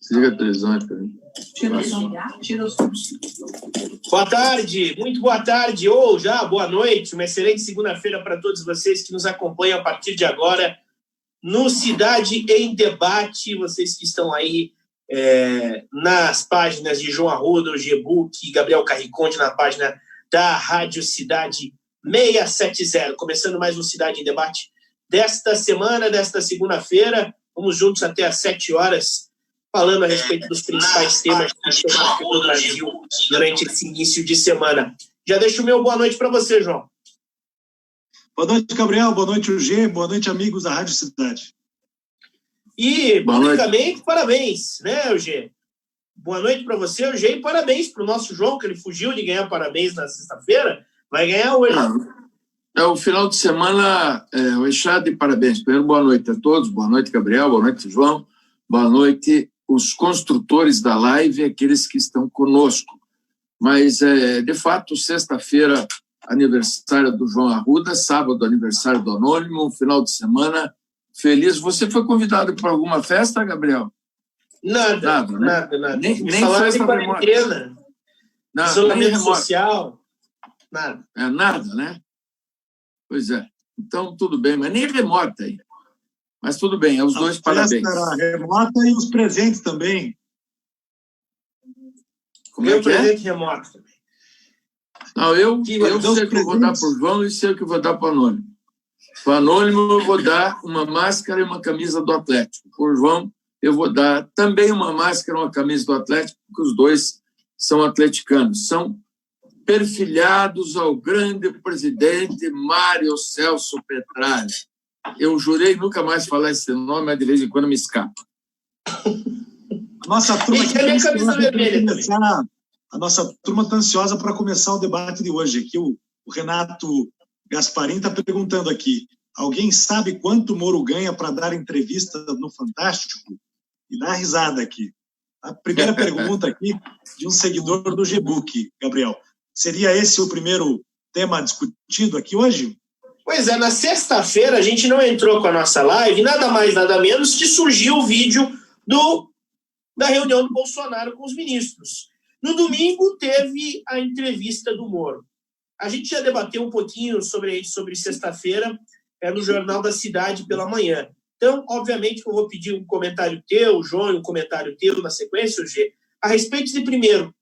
Desliga a televisão aí para mim. Tira o som. Boa tarde, muito boa tarde, ou já boa noite, uma excelente segunda-feira para todos vocês que nos acompanham a partir de agora no Cidade em Debate, vocês que estão aí nas páginas de João Arruda, o G-Book, Gabriel Carriconde na página da Rádio Cidade 670, começando mais um Cidade em Debate desta semana, desta segunda-feira, vamos juntos até às 7 horas, falando a respeito dos principais temas que estão marcando o Brasil durante esse início de semana. Já deixo o meu boa noite para você, João. Boa noite, Gabriel. Boa noite, UG. Boa noite, amigos da Rádio Cidade. E, publicamente, parabéns, né, UG? Boa noite para você, UG, e parabéns para o nosso João, que ele fugiu de ganhar parabéns na sexta-feira. Vai ganhar hoje. O final de semana, o eixado de parabéns. Primeiro, boa noite a todos. Boa noite, Gabriel. Boa noite, João. Boa noite, os construtores da live, aqueles que estão conosco. Mas, de fato, sexta-feira, aniversário do João Arruda, sábado, aniversário do Anônimo, final de semana feliz. Você foi convidado para alguma festa, Gabriel? Nada. Nem falaram de quarentena, isolamento social, nada. Nada, né? Pois é. Então, tudo bem, mas nem remota aí. Mas tudo bem, os dois parabéns. A remota e os presentes também. Como é que presente remoto também. Não, eu sei que eu vou dar para o João e sei que eu vou dar para o Anônimo. Para o Anônimo eu vou dar uma máscara e uma camisa do Atlético. Para o João eu vou dar também uma máscara e uma camisa do Atlético, porque os dois são atleticanos. São perfilhados ao grande presidente Mário Celso Petralha. Eu jurei nunca mais falar esse nome, mas de vez em quando me escapa. A nossa turma está ansiosa para começar o debate de hoje. Aqui o Renato Gasparim está perguntando aqui: alguém sabe quanto o Moro ganha para dar entrevista no Fantástico? E dá risada aqui. A primeira pergunta aqui de um seguidor do G-Book, Gabriel. Seria esse o primeiro tema discutido aqui hoje? Pois é, na sexta-feira a gente não entrou com a nossa live, nada mais, nada menos que surgiu o vídeo da reunião do Bolsonaro com os ministros. No domingo teve a entrevista do Moro. A gente já debateu um pouquinho sobre sexta-feira no Jornal da Cidade pela manhã. Então, obviamente, eu vou pedir um comentário teu, João, e um comentário teu na sequência, G, a respeito de, primeiro,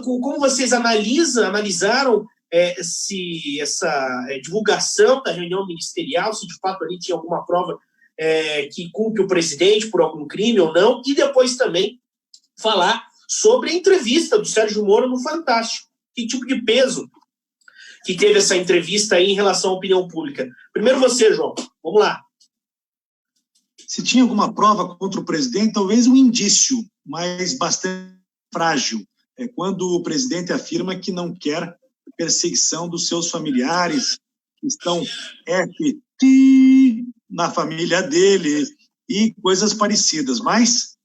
como vocês analisaram se essa divulgação da reunião ministerial, se de fato ali tinha alguma prova que culpe o presidente por algum crime ou não, e depois também falar sobre a entrevista do Sérgio Moro no Fantástico. Que tipo de peso que teve essa entrevista aí em relação à opinião pública? Primeiro você, João. Vamos lá. Se tinha alguma prova contra o presidente, talvez um indício, mas bastante frágil. É quando o presidente afirma que não quer perseguição dos seus familiares, que estão na família dele e coisas parecidas. Mas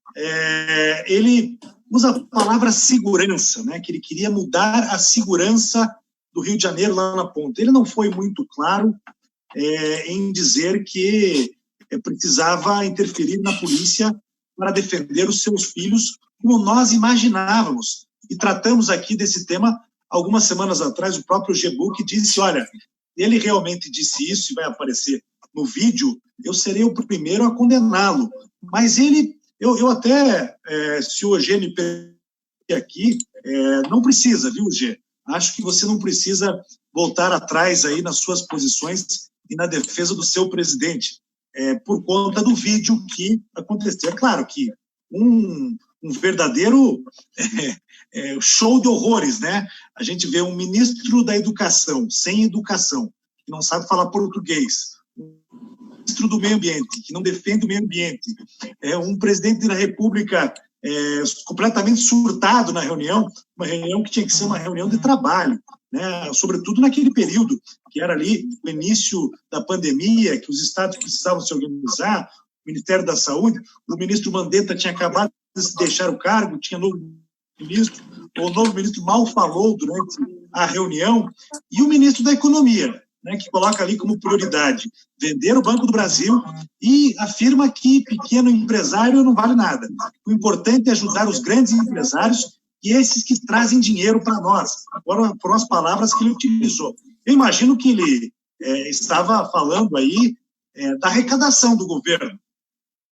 ele usa a palavra segurança, né? Que ele queria mudar a segurança do Rio de Janeiro lá na ponta. Ele não foi muito claro em dizer que precisava interferir na polícia para defender os seus filhos, como nós imaginávamos. E tratamos aqui desse tema algumas semanas atrás. O próprio G-Book disse, olha, ele realmente disse isso e vai aparecer no vídeo, eu serei o primeiro a condená-lo. Mas ele, eu até, se o G me permitir aqui, não precisa, viu, G? Acho que você não precisa voltar atrás aí nas suas posições e na defesa do seu presidente, por conta do vídeo que aconteceu. É claro que um verdadeiro show de horrores, né? A gente vê um ministro da educação, sem educação, que não sabe falar português, um ministro do meio ambiente, que não defende o meio ambiente, um presidente da República completamente surtado na reunião, uma reunião que tinha que ser uma reunião de trabalho, né? Sobretudo naquele período, que era ali o início da pandemia, que os estados precisavam se organizar, o Ministério da Saúde, o ministro Mandetta tinha acabado de deixar o cargo, tinha novo ministro, o novo ministro mal falou durante a reunião, e o ministro da Economia, né, que coloca ali como prioridade vender o Banco do Brasil e afirma que pequeno empresário não vale nada. O importante é ajudar os grandes empresários e esses que trazem dinheiro para nós. Foram as palavras que ele utilizou. Eu imagino que ele estava falando aí da arrecadação do governo,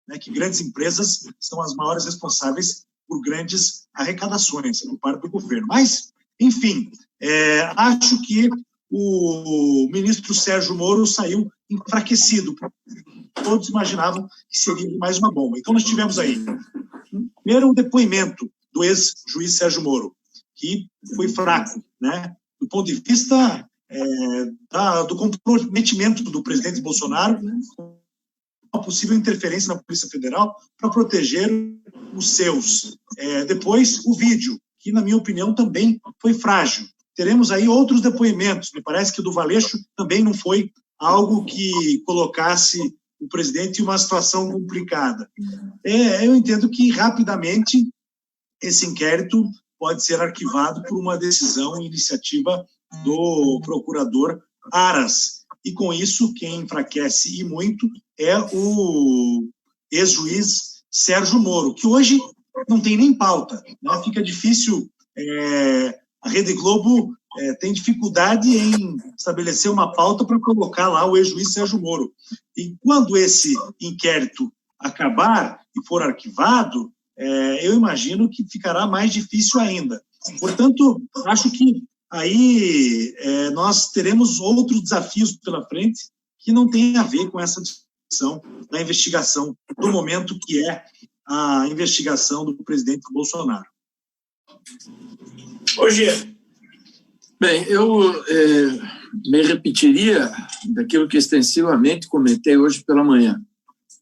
né, que grandes empresas são as maiores responsáveis por grandes arrecadações por parte do governo. Mas, enfim, acho que o ministro Sérgio Moro saiu enfraquecido. Todos imaginavam que seria mais uma bomba. Então, nós tivemos aí, primeiro, o depoimento do ex-juiz Sérgio Moro, que foi fraco, né? Do ponto de vista do comprometimento do presidente Bolsonaro, uma possível interferência na Polícia Federal para proteger os seus. Depois, o vídeo, que, na minha opinião, também foi frágil. Teremos aí outros depoimentos. Me parece que o do Valeixo também não foi algo que colocasse o presidente em uma situação complicada. Eu entendo que, rapidamente, esse inquérito pode ser arquivado por uma decisão e iniciativa do procurador Aras. E, com isso, quem enfraquece e muito é o ex-juiz Sérgio Moro, que hoje não tem nem pauta, né? Fica difícil, a Rede Globo tem dificuldade em estabelecer uma pauta para colocar lá o ex-juiz Sérgio Moro. E quando esse inquérito acabar e for arquivado, eu imagino que ficará mais difícil ainda. Portanto, acho que aí nós teremos outros desafios pela frente que não têm a ver com essa discussão da investigação do momento, que é a investigação do presidente Bolsonaro. Hoje, bem, eu me repetiria daquilo que extensivamente comentei hoje pela manhã.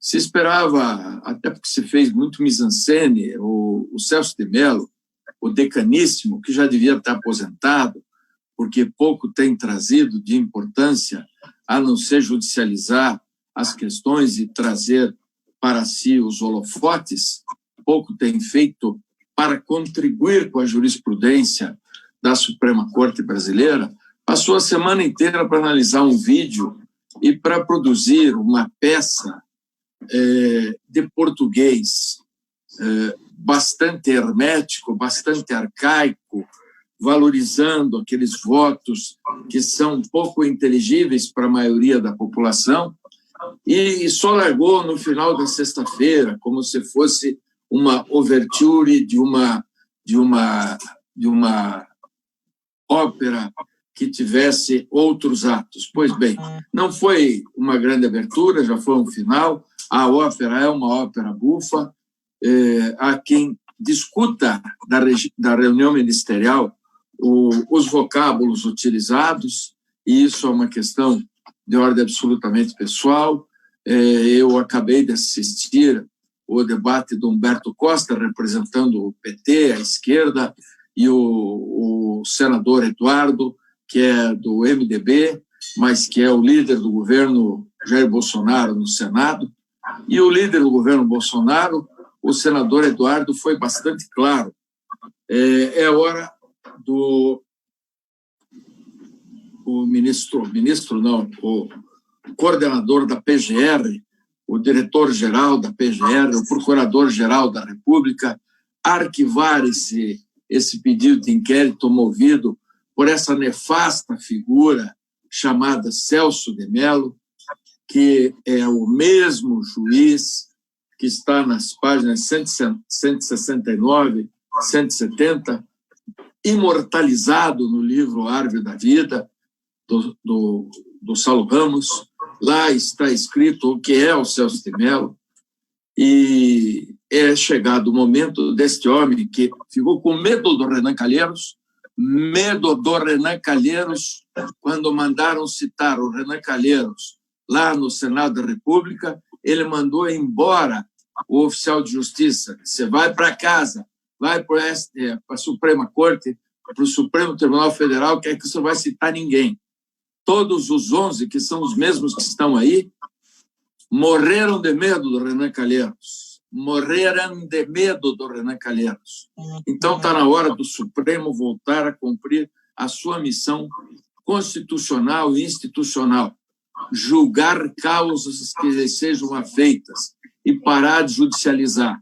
Se esperava, até porque se fez muito mise-en-scène, o Celso de Mello, o decaníssimo, que já devia estar aposentado, porque pouco tem trazido de importância, a não ser judicializar as questões e trazer para si os holofotes, pouco tem feito para contribuir com a jurisprudência da Suprema Corte Brasileira, passou a semana inteira para analisar um vídeo e para produzir uma peça de português bastante hermético, bastante arcaico, valorizando aqueles votos que são pouco inteligíveis para a maioria da população, e só largou no final da sexta-feira, como se fosse uma ouverture de uma ópera que tivesse outros atos. Pois bem, não foi uma grande abertura, já foi um final. A ópera é uma ópera bufa. Há quem discuta da reunião ministerial os vocábulos utilizados, e isso é uma questão de ordem absolutamente pessoal. Eu acabei de assistir o debate do Humberto Costa, representando o PT, a esquerda, e o senador Eduardo, que é do MDB, mas que é o líder do governo Jair Bolsonaro no Senado. E o líder do governo Bolsonaro, o senador Eduardo, foi bastante claro. É hora do o coordenador da PGR, o diretor-geral da PGR, o procurador-geral da República, arquivar esse pedido de inquérito movido por essa nefasta figura chamada Celso de Mello, que é o mesmo juiz que está nas páginas 169, 170, imortalizado no livro Árvore da Vida, do Saulo Ramos. Lá está escrito o que é o Celso de Mello, e é chegado o momento deste homem que ficou com medo do Renan Calheiros, quando mandaram citar o Renan Calheiros lá no Senado da República, ele mandou embora o oficial de justiça. Você vai para casa, vai para a Suprema Corte, para o Supremo Tribunal Federal, que é que você não vai citar ninguém. Todos os 11, que são os mesmos que estão aí, morreram de medo do Renan Calheiros. Morreram de medo do Renan Calheiros. Então está na hora do Supremo voltar a cumprir a sua missão constitucional e institucional, julgar causas que sejam afeitas e parar de judicializar.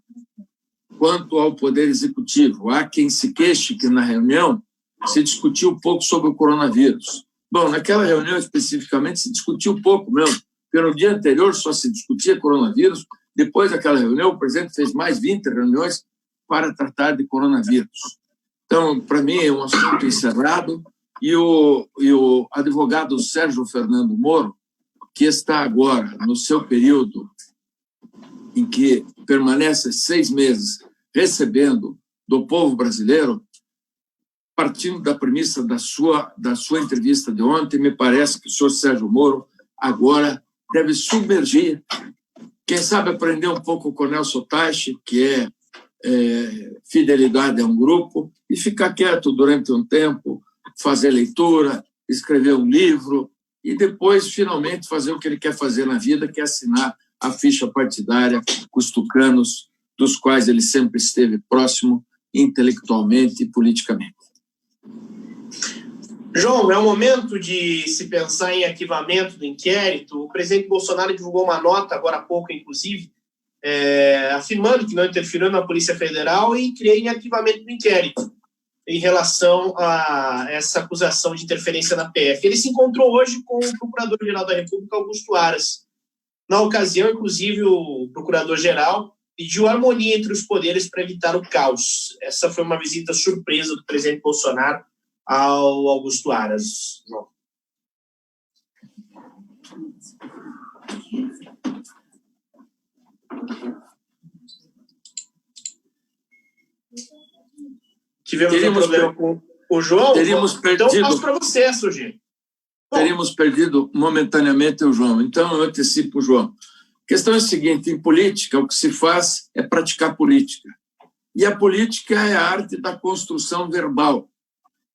Quanto ao Poder Executivo, há quem se queixe que na reunião se discutiu um pouco sobre o coronavírus. Bom, naquela reunião especificamente se discutiu pouco mesmo, porque no dia anterior só se discutia coronavírus. Depois daquela reunião, o presidente fez mais 20 reuniões para tratar de coronavírus. Então, para mim, é um assunto encerrado. E o advogado Sérgio Fernando Moro, que está agora no seu período em que permanece 6 meses recebendo do povo brasileiro, partindo da premissa da sua entrevista de ontem, me parece que o senhor Sérgio Moro agora deve submergir, quem sabe aprender um pouco com o Nelson Teich, que é fidelidade a um grupo, e ficar quieto durante um tempo, fazer leitura, escrever um livro e depois, finalmente, fazer o que ele quer fazer na vida, que é assinar a ficha partidária com os tucanos, dos quais ele sempre esteve próximo intelectualmente e politicamente. João, é o momento de se pensar em arquivamento do inquérito. O presidente Bolsonaro divulgou uma nota, agora há pouco, inclusive, afirmando que não interferiu na Polícia Federal e creio em arquivamento do inquérito em relação a essa acusação de interferência na PF. Ele se encontrou hoje com o Procurador-Geral da República, Augusto Aras. Na ocasião, inclusive, o Procurador-Geral pediu harmonia entre os poderes para evitar o caos. Essa foi uma visita surpresa do presidente Bolsonaro ao Augusto Aras. João. Tivemos um problema com o João. Teríamos perdido. Então, passo para você, Sugi. Teríamos perdido momentaneamente o João. Então, eu antecipo o João. A questão é a seguinte: em política, o que se faz é praticar política. E a política é a arte da construção verbal,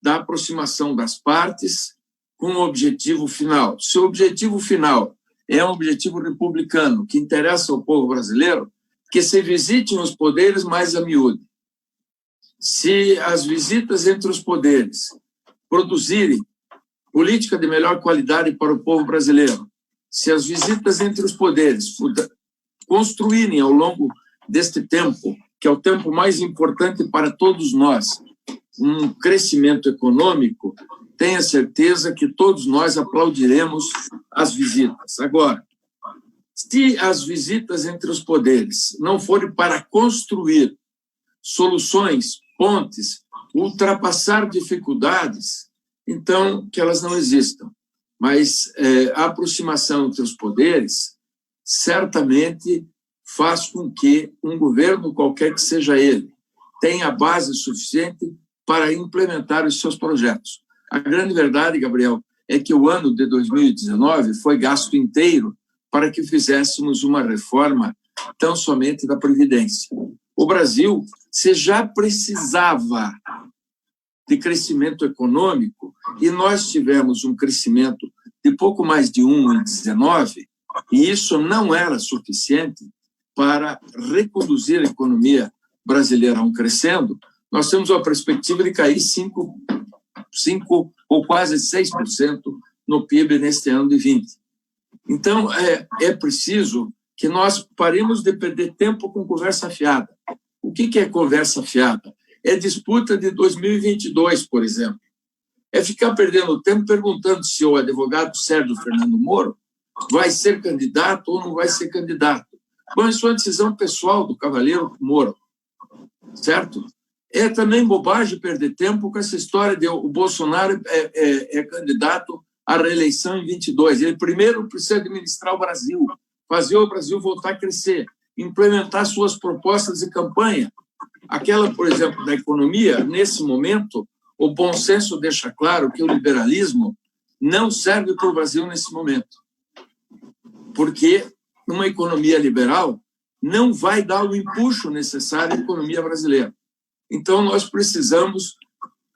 da aproximação das partes com o objetivo final. Se o objetivo final é um objetivo republicano que interessa ao povo brasileiro, que se visitem os poderes mais a miúde. Se as visitas entre os poderes produzirem política de melhor qualidade para o povo brasileiro, se as visitas entre os poderes construírem ao longo deste tempo, que é o tempo mais importante para todos nós, um crescimento econômico, tenha certeza que todos nós aplaudiremos as visitas. Agora, se as visitas entre os poderes não forem para construir soluções, pontes, ultrapassar dificuldades, então que elas não existam. Mas a aproximação entre os poderes certamente faz com que um governo, qualquer que seja ele, tenha base suficiente para implementar os seus projetos. A grande verdade, Gabriel, é que o ano de 2019 foi gasto inteiro para que fizéssemos uma reforma tão somente da Previdência. O Brasil, se já precisava de crescimento econômico, e nós tivemos um crescimento de pouco mais de 1 em 19, e isso não era suficiente para reconduzir a economia brasileira a um crescendo, nós temos uma perspectiva de cair 5 ou quase 6% no PIB neste ano de 20. Então, é preciso que nós paremos de perder tempo com conversa fiada. O que é conversa fiada? É disputa de 2022, por exemplo. É ficar perdendo tempo perguntando se o advogado Sérgio Fernando Moro vai ser candidato ou não vai ser candidato. Bom, isso é uma decisão pessoal do cavaleiro Moro, certo? É também bobagem perder tempo com essa história de o Bolsonaro é candidato à reeleição em 22. Ele primeiro precisa administrar o Brasil, fazer o Brasil voltar a crescer, implementar suas propostas de campanha. Aquela, por exemplo, da economia, nesse momento, o bom senso deixa claro que o liberalismo não serve para o Brasil nesse momento. Porque uma economia liberal não vai dar o empuxo necessário à economia brasileira. Então, nós precisamos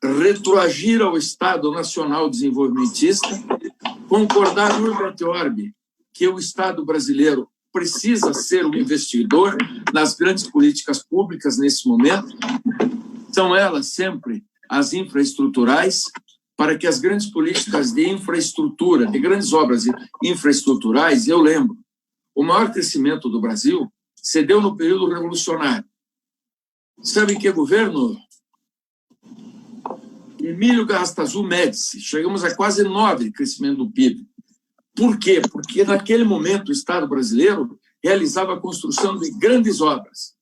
retroagir ao Estado Nacional Desenvolvimentista, concordar urbi et orbi que o Estado brasileiro precisa ser um investidor nas grandes políticas públicas nesse momento. São elas sempre as infraestruturais, para que as grandes políticas de infraestrutura, de grandes obras infraestruturais, eu lembro, o maior crescimento do Brasil se deu no período revolucionário. Sabe em que governo? Emílio Garrastazu Médici. Chegamos a quase 9% de crescimento do PIB. Por quê? Porque naquele momento o Estado brasileiro realizava a construção de grandes obras.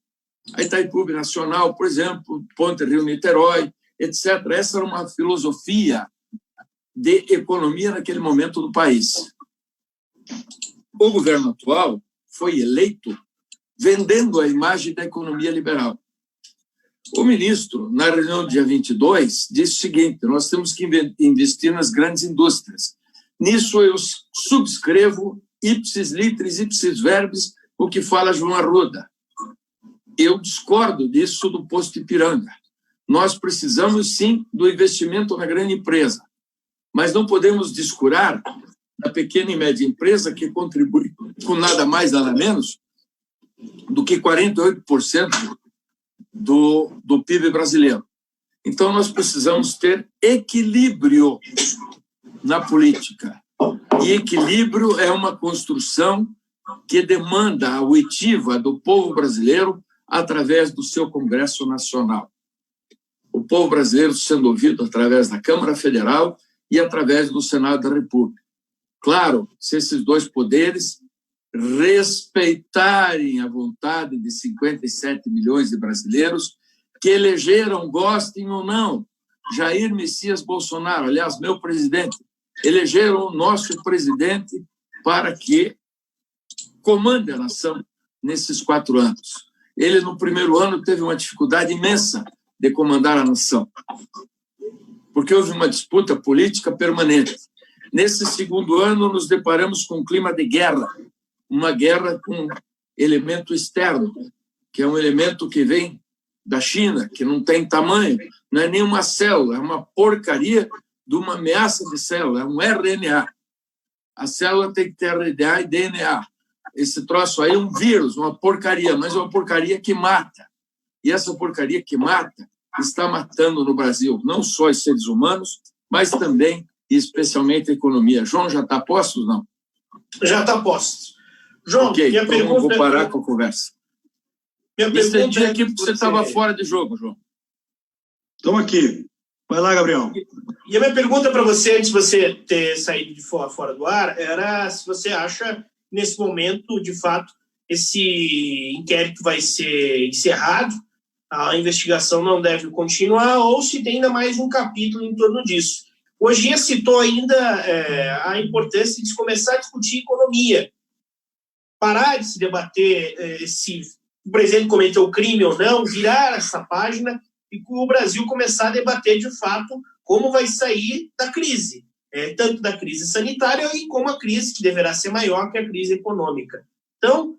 A Itaipu Nacional, por exemplo, Ponte Rio-Niterói, etc. Essa era uma filosofia de economia naquele momento do país. O governo atual foi eleito vendendo a imagem da economia liberal. O ministro, na reunião do dia 22, disse o seguinte: nós temos que investir nas grandes indústrias. Nisso eu subscrevo ipsis litteris, ipsis verbis, o que fala João Arruda. Eu discordo disso do posto Ipiranga. Nós precisamos, sim, do investimento na grande empresa, mas não podemos descurar da pequena e média empresa, que contribui com nada mais, nada menos do que 48% do PIB brasileiro. Então, nós precisamos ter equilíbrio na política. E equilíbrio é uma construção que demanda a oitiva do povo brasileiro através do seu Congresso Nacional. O povo brasileiro sendo ouvido através da Câmara Federal e através do Senado da República. Claro, se esses dois poderes respeitarem a vontade de 57 milhões de brasileiros que elegeram, gostem ou não, Jair Messias Bolsonaro, aliás, meu presidente, elegeram o nosso presidente para que comande a nação nesses 4 anos. Ele, no primeiro ano, teve uma dificuldade imensa de comandar a nação, porque houve uma disputa política permanente. Nesse segundo ano, nos deparamos com um clima de guerra, uma guerra com elemento externo, que é um elemento que vem da China, que não tem tamanho, não é nenhuma célula, é uma porcaria de uma ameaça de célula, é um RNA. A célula tem que ter RNA e DNA. Esse troço aí é um vírus, uma porcaria, mas é uma porcaria que mata. E essa porcaria que mata está matando no Brasil não só os seres humanos, mas também e especialmente a economia. João, já está posto ou não? Já está posto. João, okay, minha então pergunta... vou parar com a conversa. Estendi aqui porque você estava fora de jogo, João. Estamos aqui. Vai lá, Gabriel. E a minha pergunta para você, antes de você ter saído de fora do ar, era se você acha, nesse momento, de fato, esse inquérito vai ser encerrado, a investigação não deve continuar, ou se tem ainda mais um capítulo em torno disso. O Ogier citou ainda a importância de se começar a discutir economia, parar de se debater se o presidente cometeu crime ou não, virar essa página e o Brasil começar a debater, de fato, como vai sair da crise, tanto da crise sanitária e como a crise que deverá ser maior que a crise econômica. Então,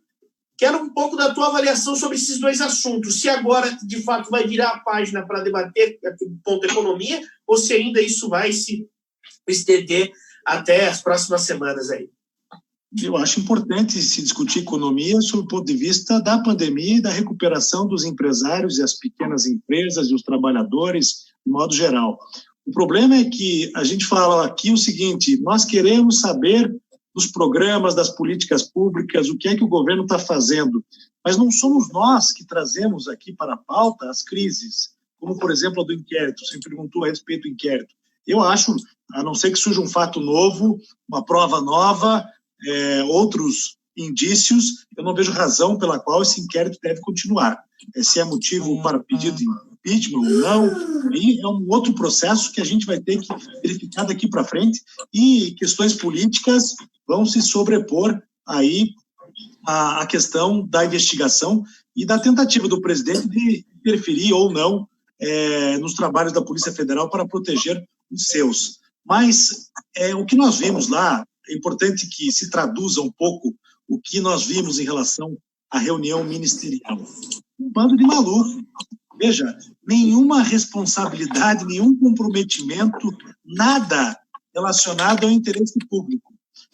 quero um pouco da tua avaliação sobre esses dois assuntos. Se agora, de fato, vai virar a página para debater o ponto economia, ou se ainda isso vai se estender até as próximas semanas aí. Eu acho importante se discutir economia sob o ponto de vista da pandemia e da recuperação dos empresários e as pequenas empresas e os trabalhadores, de modo geral. O problema é que a gente fala aqui o seguinte: nós queremos saber dos programas, das políticas públicas, o que é que o governo está fazendo, mas não somos nós que trazemos aqui para a pauta as crises, como, por exemplo, a do inquérito. Você me perguntou a respeito do inquérito. Eu acho, a não ser que surja um fato novo, uma prova nova, outros indícios, eu não vejo razão pela qual esse inquérito deve continuar. Se é motivo para pedido de impeachment ou não, aí é um outro processo que a gente vai ter que verificar daqui para frente, e questões políticas vão se sobrepor aí à questão da investigação e da tentativa do presidente de interferir ou não nos trabalhos da Polícia Federal para proteger os seus. Mas o que nós vimos lá, é importante que se traduza um pouco o que nós vimos em relação à reunião ministerial. Um bando de maluco. Veja, nenhuma responsabilidade, nenhum comprometimento, nada relacionado ao interesse público.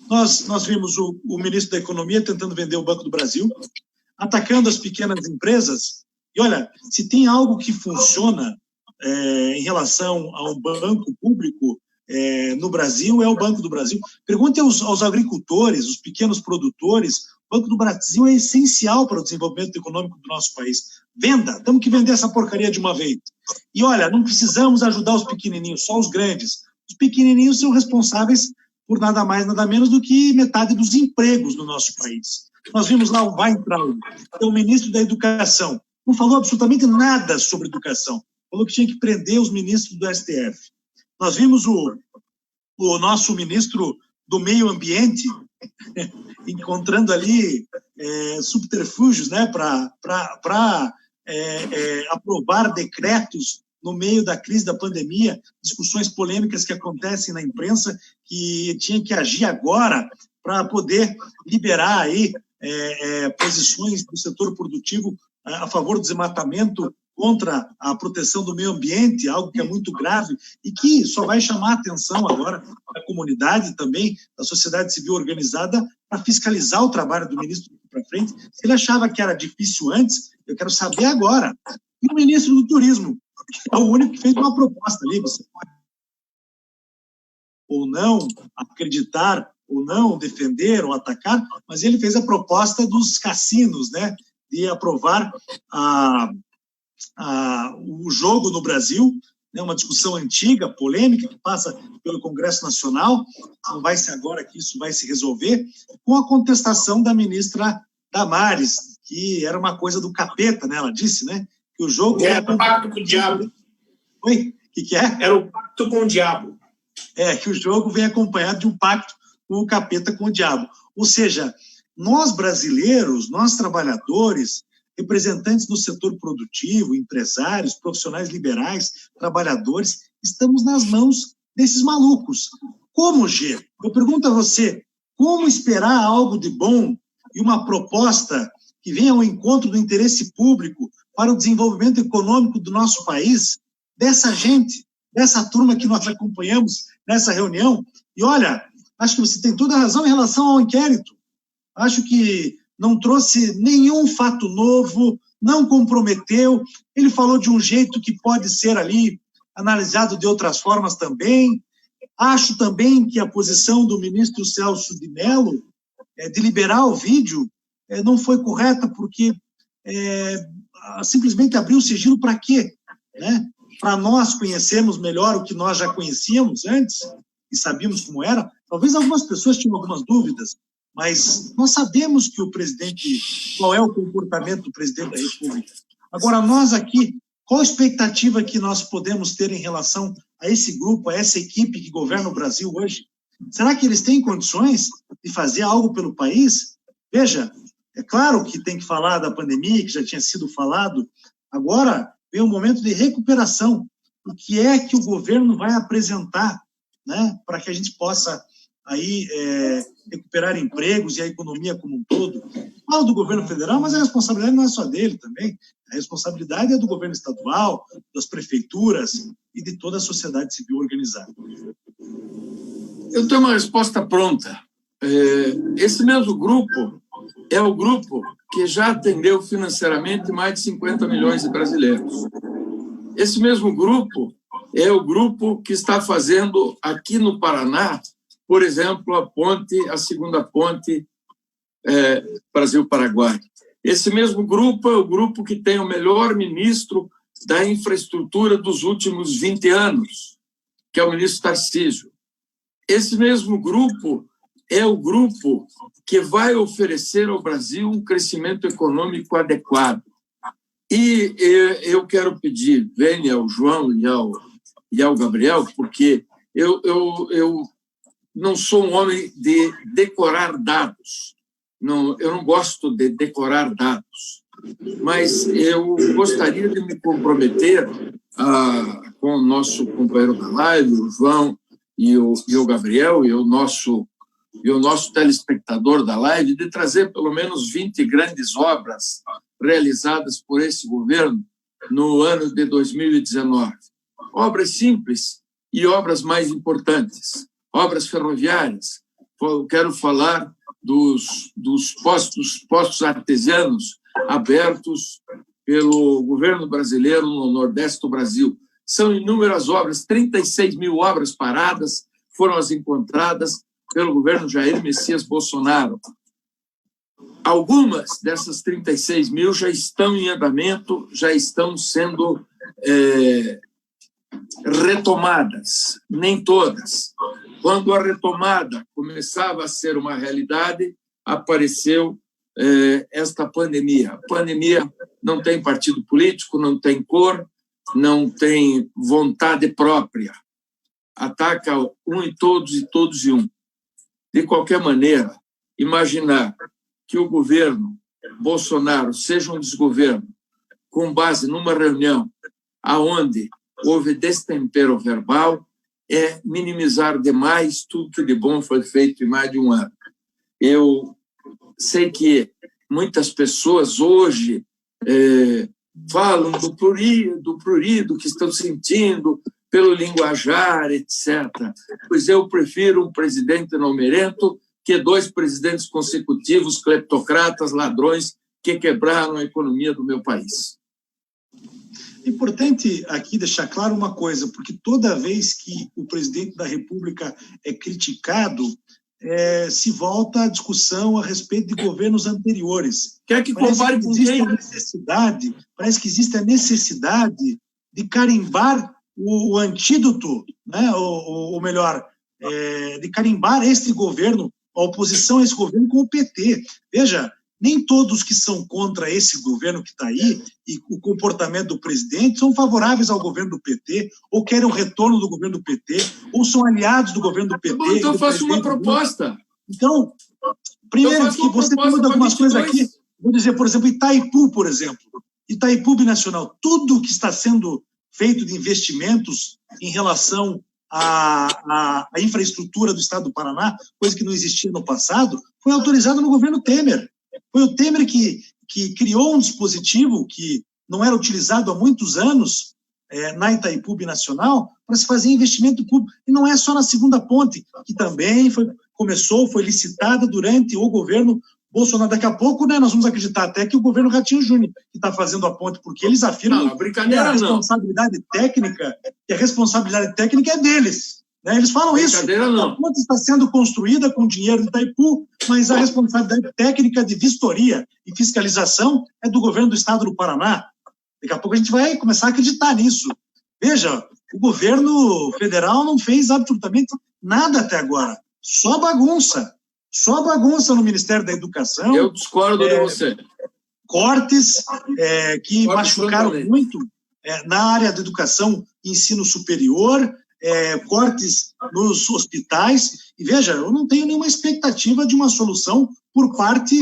Nós vimos o ministro da Economia tentando vender o Banco do Brasil, atacando as pequenas empresas. E olha, se tem algo que funciona em relação a um banco público, no Brasil é o Banco do Brasil. Pergunte aos agricultores, os pequenos produtores. O Banco do Brasil é essencial para o desenvolvimento econômico do nosso país. Venda, temos que vender essa porcaria de uma vez. E olha, não precisamos ajudar os pequenininhos, só os grandes. Os pequenininhos são responsáveis por nada mais, nada menos do que metade dos empregos do nosso país. Nós vimos lá o Weintraub, que é o ministro da Educação. Não falou absolutamente nada sobre educação. Falou que tinha que prender os ministros do STF. Nós vimos o nosso ministro do Meio Ambiente encontrando ali subterfúgios, né, para aprovar decretos no meio da crise da pandemia, discussões polêmicas que acontecem na imprensa, que tinha que agir agora para poder liberar aí posições do setor produtivo a favor do desmatamento, contra a proteção do meio ambiente, algo que é muito grave e que só vai chamar a atenção agora da comunidade também, da sociedade civil organizada, para fiscalizar o trabalho do ministro para frente. Se ele achava que era difícil antes, eu quero saber agora. E o ministro do Turismo, que é o único que fez uma proposta ali, você pode ou não acreditar, ou não defender ou atacar, mas ele fez a proposta dos cassinos, né, de aprovar o jogo no Brasil, né, uma discussão antiga, polêmica, que passa pelo Congresso Nacional. Não vai ser agora que isso vai se resolver, com a contestação da ministra Damares, que era uma coisa do capeta, né? Ela disse, né, que o jogo... Era o pacto com o diabo. Oi? O que é? Era o pacto com o diabo. Que o jogo vem acompanhado de um pacto com o capeta, com o diabo. Ou seja, nós brasileiros, nós trabalhadores, representantes do setor produtivo, empresários, profissionais liberais, trabalhadores, estamos nas mãos desses malucos. Como, Gê? Eu pergunto a você, como esperar algo de bom e uma proposta que venha ao encontro do interesse público para o desenvolvimento econômico do nosso país, dessa gente, dessa turma que nós acompanhamos nessa reunião? E olha, acho que você tem toda a razão em relação ao inquérito. Acho que não trouxe nenhum fato novo, não comprometeu. Ele falou de um jeito que pode ser ali analisado de outras formas também. Acho também que a posição do ministro Celso de Mello de liberar o vídeo não foi correta, porque simplesmente abriu o sigilo para quê? Né? Para nós conhecermos melhor o que nós já conhecíamos antes e sabíamos como era. Talvez algumas pessoas tinham algumas dúvidas, mas nós sabemos que o presidente, qual é o comportamento do presidente da República. Agora, nós aqui, qual a expectativa que nós podemos ter em relação a esse grupo, a essa equipe que governa o Brasil hoje? Será que eles têm condições de fazer algo pelo país? Veja, é claro que tem que falar da pandemia, que já tinha sido falado. Agora vem um momento de recuperação. O que é que o governo vai apresentar, né, para que a gente possa aí recuperar empregos e a economia como um todo? Falo do governo federal, mas a responsabilidade não é só dele também. A responsabilidade é do governo estadual, das prefeituras e de toda a sociedade civil organizada. Eu tenho uma resposta pronta. Esse mesmo grupo é o grupo que já atendeu financeiramente mais de 50 milhões de brasileiros. Esse mesmo grupo é o grupo que está fazendo aqui no Paraná, por exemplo, a segunda ponte Brasil-Paraguai. Esse mesmo grupo é o grupo que tem o melhor ministro da infraestrutura dos últimos 20 anos, que é o ministro Tarcísio. Esse mesmo grupo é o grupo que vai oferecer ao Brasil um crescimento econômico adequado. E eu quero pedir, venha ao João e ao Gabriel, porque eu não sou um homem de decorar dados. Não, eu não gosto de decorar dados, mas eu gostaria de me comprometer com o nosso companheiro da live, o João e o Gabriel, e o nosso telespectador da live, de trazer pelo menos 20 grandes obras realizadas por esse governo no ano de 2019. Obras simples e obras mais importantes. Obras ferroviárias. Eu quero falar dos postos artesianos abertos pelo governo brasileiro no Nordeste do Brasil. são inúmeras obras, 36 mil obras paradas foram as encontradas pelo governo Jair Messias Bolsonaro. Algumas dessas 36 mil já estão em andamento, já estão sendo retomadas, nem todas. Quando a retomada começava a ser uma realidade, apareceu esta pandemia. A pandemia não tem partido político, não tem cor, não tem vontade própria. Ataca um e todos e um. De qualquer maneira, imaginar que o governo Bolsonaro seja um desgoverno com base numa reunião aonde houve destempero verbal é minimizar demais tudo que de bom foi feito em mais de um ano. Eu sei que muitas pessoas hoje falam do prurido que estão sentindo pelo linguajar, etc. Pois eu prefiro um presidente nomerento que 2 presidentes consecutivos, cleptocratas, ladrões, que quebraram a economia do meu país. É importante aqui deixar claro uma coisa, porque toda vez que o presidente da República é criticado, se volta a discussão a respeito de governos anteriores. Quer que compare com quem? Parece que existe a necessidade de carimbar o antídoto, né? ou melhor, de carimbar este governo, a oposição a esse governo com o PT. Veja, nem todos que são contra esse governo que está aí e o comportamento do presidente são favoráveis ao governo do PT, ou querem o retorno do governo do PT, ou são aliados do governo do PT. Bom, então eu faço uma proposta. Então, primeiro que você muda algumas coisas aqui, vou dizer, por exemplo, Itaipu, por exemplo, Itaipu Binacional, tudo que está sendo feito de investimentos em relação à infraestrutura do Estado do Paraná, coisa que não existia no passado, foi autorizado no governo Temer. Foi o Temer que criou um dispositivo que não era utilizado há muitos anos na Itaipu Binacional para se fazer investimento público. E não é só na segunda ponte, que também foi licitada durante o governo Bolsonaro. Daqui a pouco, né, nós vamos acreditar até que o governo Ratinho Júnior que está fazendo a ponte, porque eles afirmam que a responsabilidade técnica é deles. Né? Eles falam isso. A ponte está sendo construída com dinheiro do Itaipu, mas a responsabilidade técnica de vistoria e fiscalização é do governo do Estado do Paraná. Daqui a pouco a gente vai começar a acreditar nisso. Veja, o governo federal não fez absolutamente nada até agora. Só bagunça no Ministério da Educação. Eu discordo de você. Cortes que machucaram muito na área da educação e ensino superior, cortes nos hospitais. E veja, eu não tenho nenhuma expectativa de uma solução por parte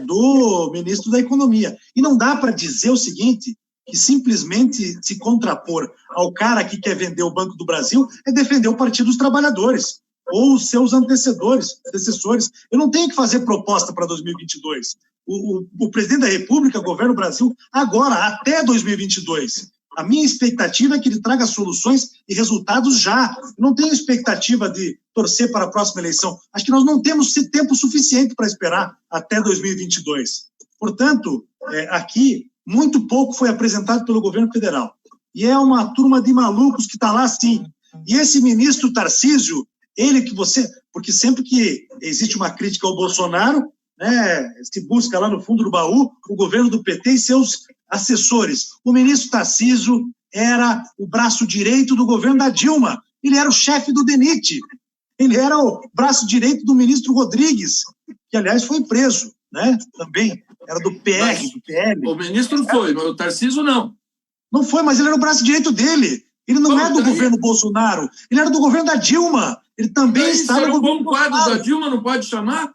do ministro da Economia. E não dá para dizer o seguinte, que simplesmente se contrapor ao cara que quer vender o Banco do Brasil é defender o Partido dos Trabalhadores ou os seus antecessores. Eu não tenho que fazer proposta para 2022. O presidente da República governa o Brasil agora, até 2022. A minha expectativa é que ele traga soluções e resultados já. Eu não tenho expectativa de torcer para a próxima eleição. Acho que nós não temos tempo suficiente para esperar até 2022. Portanto, aqui, muito pouco foi apresentado pelo governo federal. E é uma turma de malucos que está lá, sim. E esse ministro Tarcísio, porque sempre que existe uma crítica ao Bolsonaro, né, se busca lá no fundo do baú o governo do PT e seus assessores. O ministro Tarcísio era o braço direito do governo da Dilma. Ele era o chefe do DENIT. Ele era o braço direito do ministro Rodrigues, que, aliás, foi preso, né? Também. Era do PR, do PL. O ministro não foi, mas o Tarcísio não. Não foi, mas ele era o braço direito dele. Ele não é do governo Bolsonaro. Ele era do governo da Dilma. Ele também está no governo bom quadro da Dilma, não pode chamar?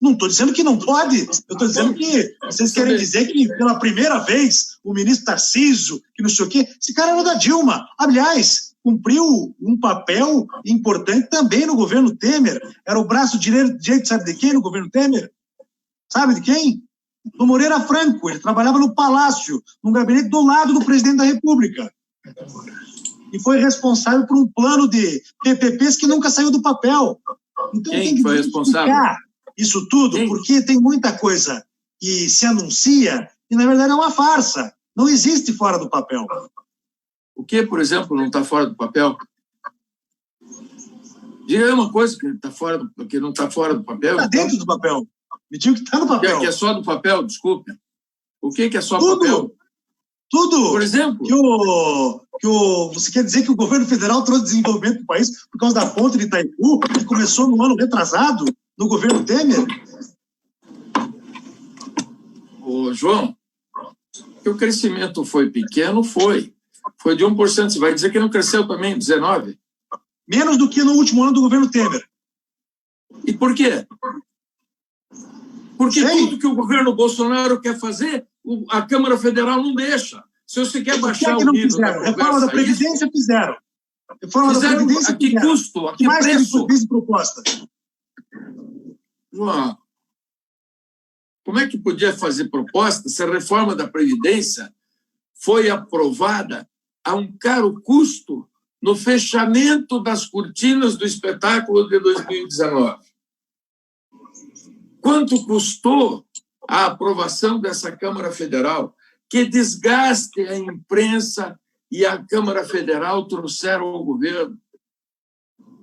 Não estou dizendo que não pode, eu estou dizendo que vocês querem dizer que pela primeira vez o ministro Tarcísio, que não sei o quê, esse cara era da Dilma. Aliás, cumpriu um papel importante também no governo Temer. Era o braço direito, sabe de quem no governo Temer? Sabe de quem? Do Moreira Franco. Ele trabalhava no Palácio, num gabinete do lado do presidente da República. E foi responsável por um plano de PPPs que nunca saiu do papel. Então, quem foi responsável? Isso tudo, porque tem muita coisa que se anuncia e, na verdade, é uma farsa. Não existe fora do papel. O que, por exemplo, não está fora do papel? Diga aí uma coisa que não está fora do papel. Está dentro do papel. Me diga que está no papel. Que é só do papel, desculpe. O que é só tudo, papel? Tudo. Por exemplo? Você quer dizer que o governo federal trouxe desenvolvimento para o país por causa da ponte de Itaipu, que começou no ano retrasado, no governo Temer? Ô, João, que o crescimento foi pequeno, foi de 1%. Você vai dizer que não cresceu também em 19%? Menos do que no último ano do governo Temer. E por quê? Porque tudo que o governo Bolsonaro quer fazer, a Câmara Federal não deixa. Se você quer baixar o nível da conversa... Reforma da Previdência fizeram. Reforma da Previdência a que custo? A que mais preço? Que proposta? João, como é que podia fazer proposta se a reforma da Previdência foi aprovada a um caro custo no fechamento das cortinas do espetáculo de 2019? Quanto custou a aprovação dessa Câmara Federal? Que desgaste a imprensa e a Câmara Federal trouxeram ao governo?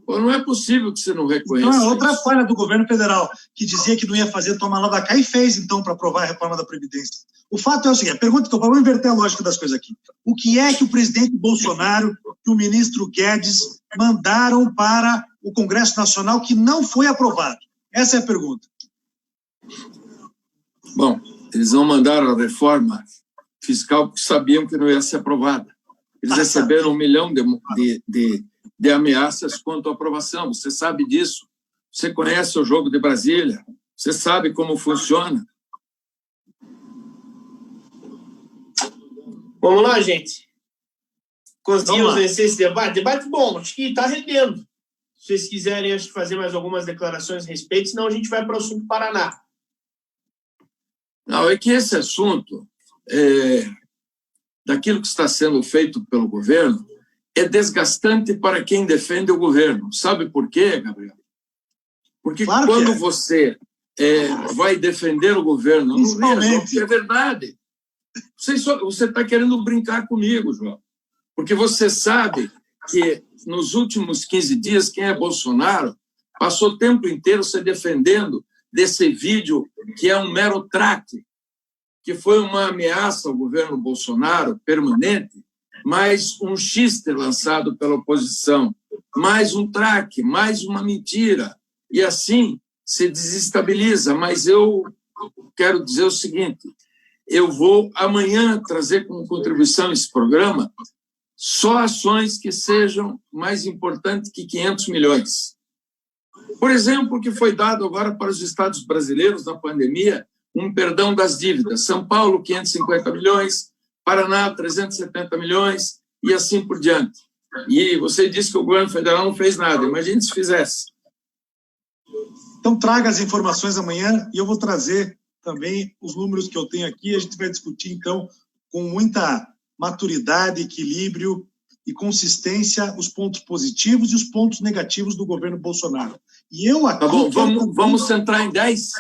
Pô, não é possível que você não reconheça. Então, é outra falha do governo federal, que dizia que não ia fazer tomar lá da cá e fez, então, para aprovar a reforma da Previdência. O fato é o seguinte, a pergunta que eu vou inverter a lógica das coisas aqui. O que é que o presidente Bolsonaro e o ministro Guedes mandaram para o Congresso Nacional que não foi aprovado? Essa é a pergunta. Bom, eles não mandaram a reforma fiscal porque sabiam que não ia ser aprovada. Eles receberam 1 milhão de ameaças quanto à aprovação. Você sabe disso. Você conhece o jogo de Brasília. Você sabe como funciona. Vamos lá, gente. Conseguimos vencer esse debate? Debate bom, acho que está rendendo. Se vocês quiserem, acho que fazer mais algumas declarações a respeito, senão a gente vai para o assunto Paraná. Não, é que esse assunto, daquilo que está sendo feito pelo governo, é desgastante para quem defende o governo. Sabe por quê, Gabriel? Porque claro quando você vai defender o governo, não é verdade. Você está querendo brincar comigo, João. Porque você sabe que nos últimos 15 dias, quem é Bolsonaro passou o tempo inteiro se defendendo desse vídeo que é um mero traque, que foi uma ameaça ao governo Bolsonaro permanente, mais um xiste lançado pela oposição, mais um traque, mais uma mentira. E assim se desestabiliza. Mas eu quero dizer o seguinte, eu vou amanhã trazer como contribuição esse programa só ações que sejam mais importantes que 500 milhões. Por exemplo, o que foi dado agora para os estados brasileiros na pandemia, um perdão das dívidas. São Paulo, 550 milhões, Paraná, 370 milhões, e assim por diante. E você disse que o governo federal não fez nada. Imagine se fizesse. Então, traga as informações amanhã e eu vou trazer também os números que eu tenho aqui. A gente vai discutir, então, com muita maturidade, equilíbrio e consistência, os pontos positivos e os pontos negativos do governo Bolsonaro. E eu aqui... Tá bom, vamos centrar em 10?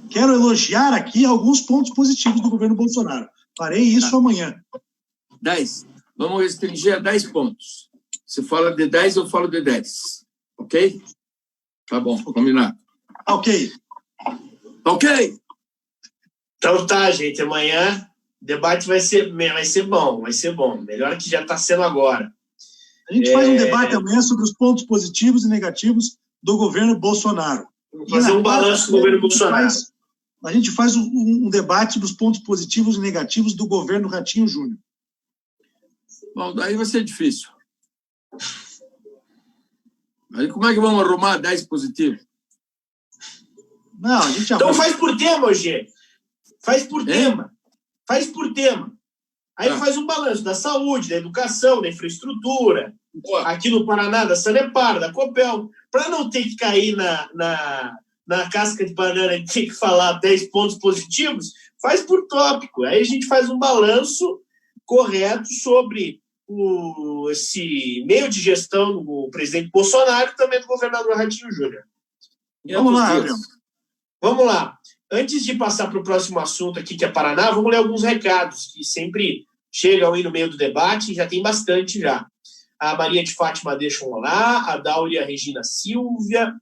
Quero elogiar aqui alguns pontos positivos do governo Bolsonaro. Farei isso amanhã. 10. Vamos restringir a 10 pontos. Você fala de 10, eu falo de 10. Ok? Tá bom, combinado. Ok. Ok. Então tá, gente. Amanhã o debate vai ser bom, vai ser bom. Melhor que já está sendo agora. A gente faz um debate amanhã sobre os pontos positivos e negativos do governo Bolsonaro. Vamos fazer um balanço do governo Bolsonaro. A gente faz um debate dos pontos positivos e negativos do governo Ratinho Júnior. Bom, daí vai ser difícil. Aí como é que vamos arrumar 10 positivos? Não, a gente então faz por tema, Gê. Faz por tema. Faz por tema. Aí faz um balanço da saúde, da educação, da infraestrutura. Aqui no Paraná, da Sanepar, da Copel. Para não ter que cair na casca de banana e ter que falar 10 pontos positivos, faz por tópico. Aí a gente faz um balanço correto sobre esse meio de gestão do presidente Bolsonaro e também do governador Ratinho Júnior. Vamos lá, Gabriel. Vamos lá. Antes de passar para o próximo assunto aqui, que é Paraná, vamos ler alguns recados que sempre chegam aí no meio do debate, já tem bastante já. A Maria de Fátima deixa um olá, a Dáurea Regina Silva,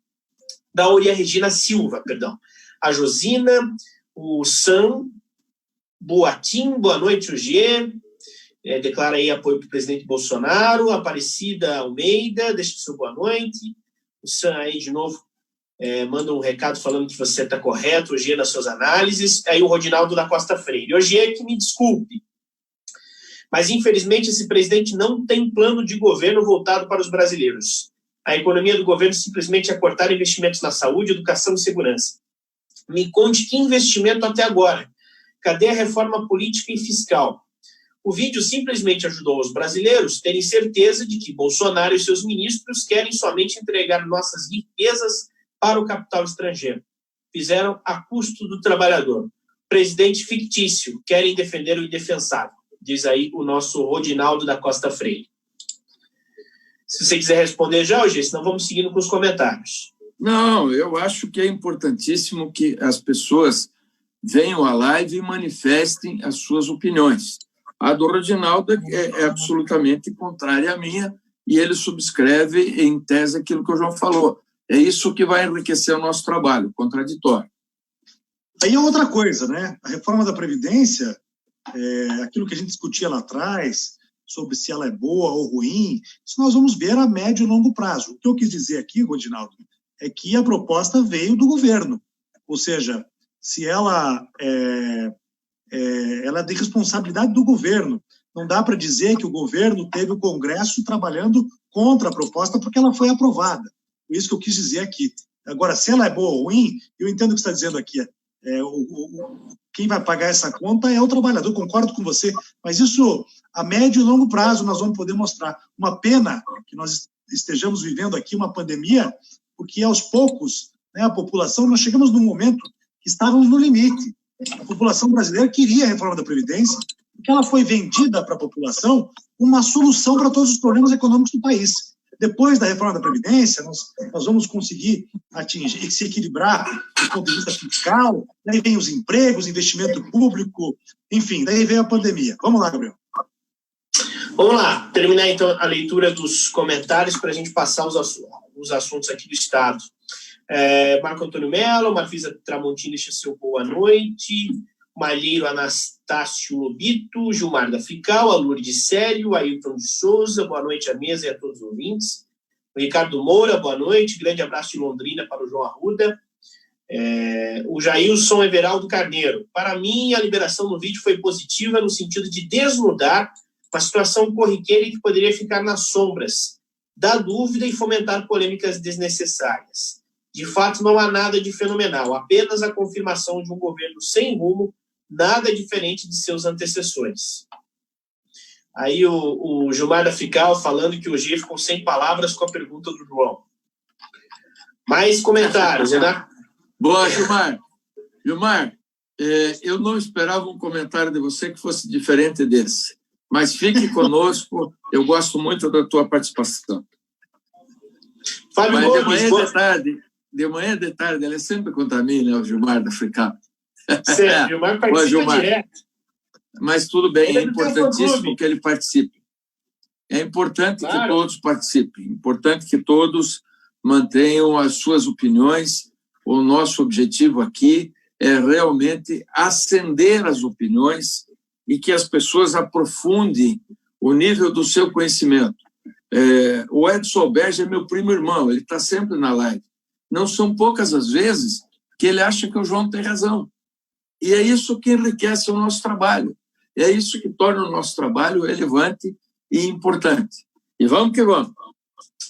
a Josina, o Sam Boatim, boa noite, o G, declara aí apoio para o presidente Bolsonaro. A Aparecida Almeida, deixa o seu boa noite. O Sam aí, de novo, manda um recado falando que você está correto, o G, nas suas análises. Aí o Rodinaldo da Costa Freire. O G, que me desculpe, mas infelizmente esse presidente não tem plano de governo voltado para os brasileiros. A economia do governo simplesmente é cortar investimentos na saúde, educação e segurança. Me conte que investimento até agora. Cadê a reforma política e fiscal? O vídeo simplesmente ajudou os brasileiros a terem certeza de que Bolsonaro e seus ministros querem somente entregar nossas riquezas para o capital estrangeiro. Fizeram a custo do trabalhador. Presidente fictício, querem defender o indefensável, diz aí o nosso Rodinaldo da Costa Freire. Se você quiser responder já, Gê, senão vamos seguindo com os comentários. Não, eu acho que é importantíssimo que as pessoas venham à live e manifestem as suas opiniões. A do Rodinaldo é absolutamente contrária à minha e ele subscreve em tese aquilo que o João falou. É isso que vai enriquecer o nosso trabalho, contraditório. Aí é outra coisa, né? A reforma da Previdência, aquilo que a gente discutia lá atrás, sobre se ela é boa ou ruim, isso nós vamos ver a médio e longo prazo. O que eu quis dizer aqui, Rodinaldo, é que a proposta veio do governo. Ou seja, se ela ela é de responsabilidade do governo. Não dá para dizer que o governo teve o Congresso trabalhando contra a proposta porque ela foi aprovada. Por isso que eu quis dizer aqui. Agora, se ela é boa ou ruim, eu entendo o que você está dizendo aqui. Quem vai pagar essa conta é o trabalhador, concordo com você, mas isso, a médio e longo prazo, nós vamos poder mostrar. Uma pena que nós estejamos vivendo aqui uma pandemia, porque aos poucos, né, a população, nós chegamos num momento que estávamos no limite. A população brasileira queria a reforma da Previdência, porque ela foi vendida para a população uma solução para todos os problemas econômicos do país. Depois da reforma da Previdência, nós vamos conseguir atingir, se equilibrar do ponto de vista fiscal, daí vem os empregos, investimento público, enfim, daí vem a pandemia. Vamos lá, Gabriel. Vamos lá, terminar então a leitura dos comentários para a gente passar os assuntos aqui do Estado. Marco Antônio Mello, Marfisa Tramontini, deixa seu boa noite. Malheiro Anastácio Lobito, Gilmar da Frical, a Lourdes Sério, Ailton de Souza, boa noite à mesa e a todos os ouvintes. O Ricardo Moura, boa noite, grande abraço de Londrina para o João Arruda. O Jailson Everaldo Carneiro, para mim a liberação do vídeo foi positiva no sentido de desnudar uma situação corriqueira que poderia ficar nas sombras da dúvida e fomentar polêmicas desnecessárias. De fato, não há nada de fenomenal, apenas a confirmação de um governo sem rumo, nada diferente de seus antecessores. Aí o Gilmar da Frical falando que o G ficou sem palavras com a pergunta do João. Mais comentários, né? Boa, Gilmar. Gilmar, eu não esperava um comentário de você que fosse diferente desse, mas fique conosco, eu gosto muito da tua participação. Fábio Gomes, de manhã de tarde, ele é sempre contra mim, né, o Gilmar da Frical. Certo, Gilmar participa Gilmar, direto. Mas tudo bem, é importantíssimo que ele participe. É importante que todos participem, importante que todos mantenham as suas opiniões. O nosso objetivo aqui é realmente acender as opiniões e que as pessoas aprofundem o nível do seu conhecimento. O Edson Alberge é meu primo irmão, ele está sempre na live. Não são poucas as vezes que ele acha que o João tem razão. E é isso que enriquece o nosso trabalho. É isso que torna o nosso trabalho relevante e importante. E vamos que vamos.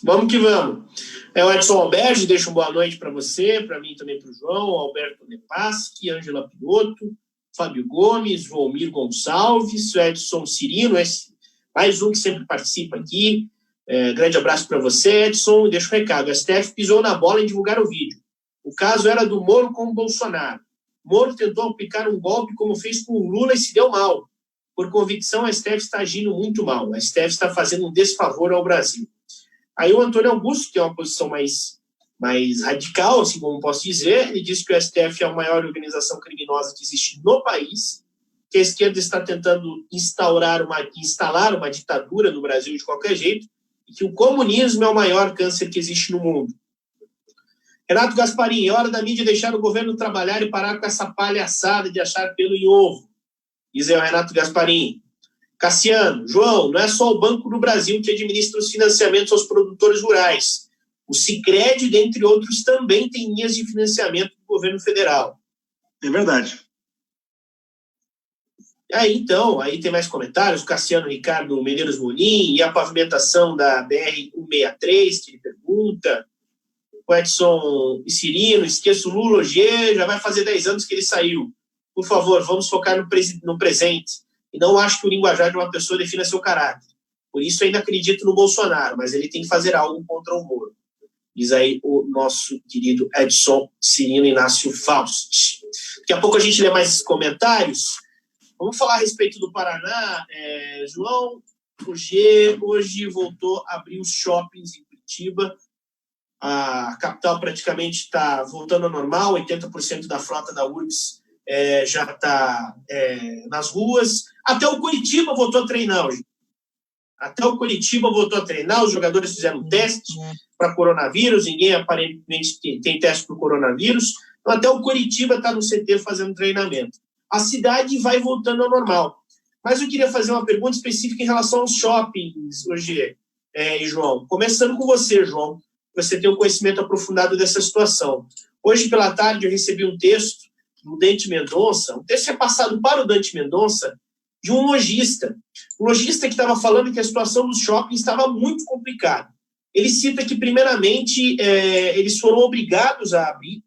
Vamos que vamos. O Edson Alberge deixa uma boa noite para você, para mim também para o João, Alberto Nepaschi, Ângela Piotto, Fábio Gomes, Volmir Gonçalves, Edson Cirino, mais um que sempre participa aqui. Grande abraço para você, Edson. Deixa o recado. A STF pisou na bola em divulgar o vídeo. O caso era do Moro com o Bolsonaro. Moro tentou aplicar um golpe como fez com o Lula e se deu mal. Por convicção, a STF está agindo muito mal. A STF está fazendo um desfavor ao Brasil. Aí o Antônio Augusto, que tem uma posição mais radical, assim como posso dizer, ele diz que o STF é a maior organização criminosa que existe no país, que a esquerda está tentando instalar uma ditadura no Brasil de qualquer jeito, e que o comunismo é o maior câncer que existe no mundo. Renato Gasparim, é hora da mídia deixar o governo trabalhar e parar com essa palhaçada de achar pelo em ovo. Diz aí o Renato Gasparim. Cassiano, João, não é só o Banco do Brasil que administra os financiamentos aos produtores rurais. O Sicredi, dentre outros, também tem linhas de financiamento do governo federal. É verdade. Aí tem mais comentários. Cassiano Ricardo Medeiros Molim, e a pavimentação da BR-163, que ele pergunta. O Edson Cirino, esqueço o Lula, já vai fazer 10 anos que ele saiu. Por favor, vamos focar no presente. E não acho que o linguajar de uma pessoa defina seu caráter. Por isso ainda acredito no Bolsonaro, mas ele tem que fazer algo contra o Moro. Diz aí o nosso querido Edson Cirino Inácio Faust. Daqui a pouco a gente lê mais comentários. Vamos falar a respeito do Paraná. João, o G hoje voltou a abrir os shoppings em Curitiba. A capital praticamente está voltando ao normal, 80% da frota da URBS já está nas ruas. Até o Curitiba voltou a treinar hoje. Os jogadores fizeram teste para coronavírus, ninguém aparentemente tem teste para o coronavírus. Então, até o Curitiba está no CT fazendo treinamento. A cidade vai voltando ao normal. Mas eu queria fazer uma pergunta específica em relação aos shoppings hoje, João. Começando com você, João. Você tem um conhecimento aprofundado dessa situação. Hoje, pela tarde, eu recebi um texto do Dante Mendonça, um texto passado para o Dante Mendonça, de um lojista que estava falando que a situação dos shoppings estava muito complicada. Ele cita que, primeiramente, eles foram obrigados a abrir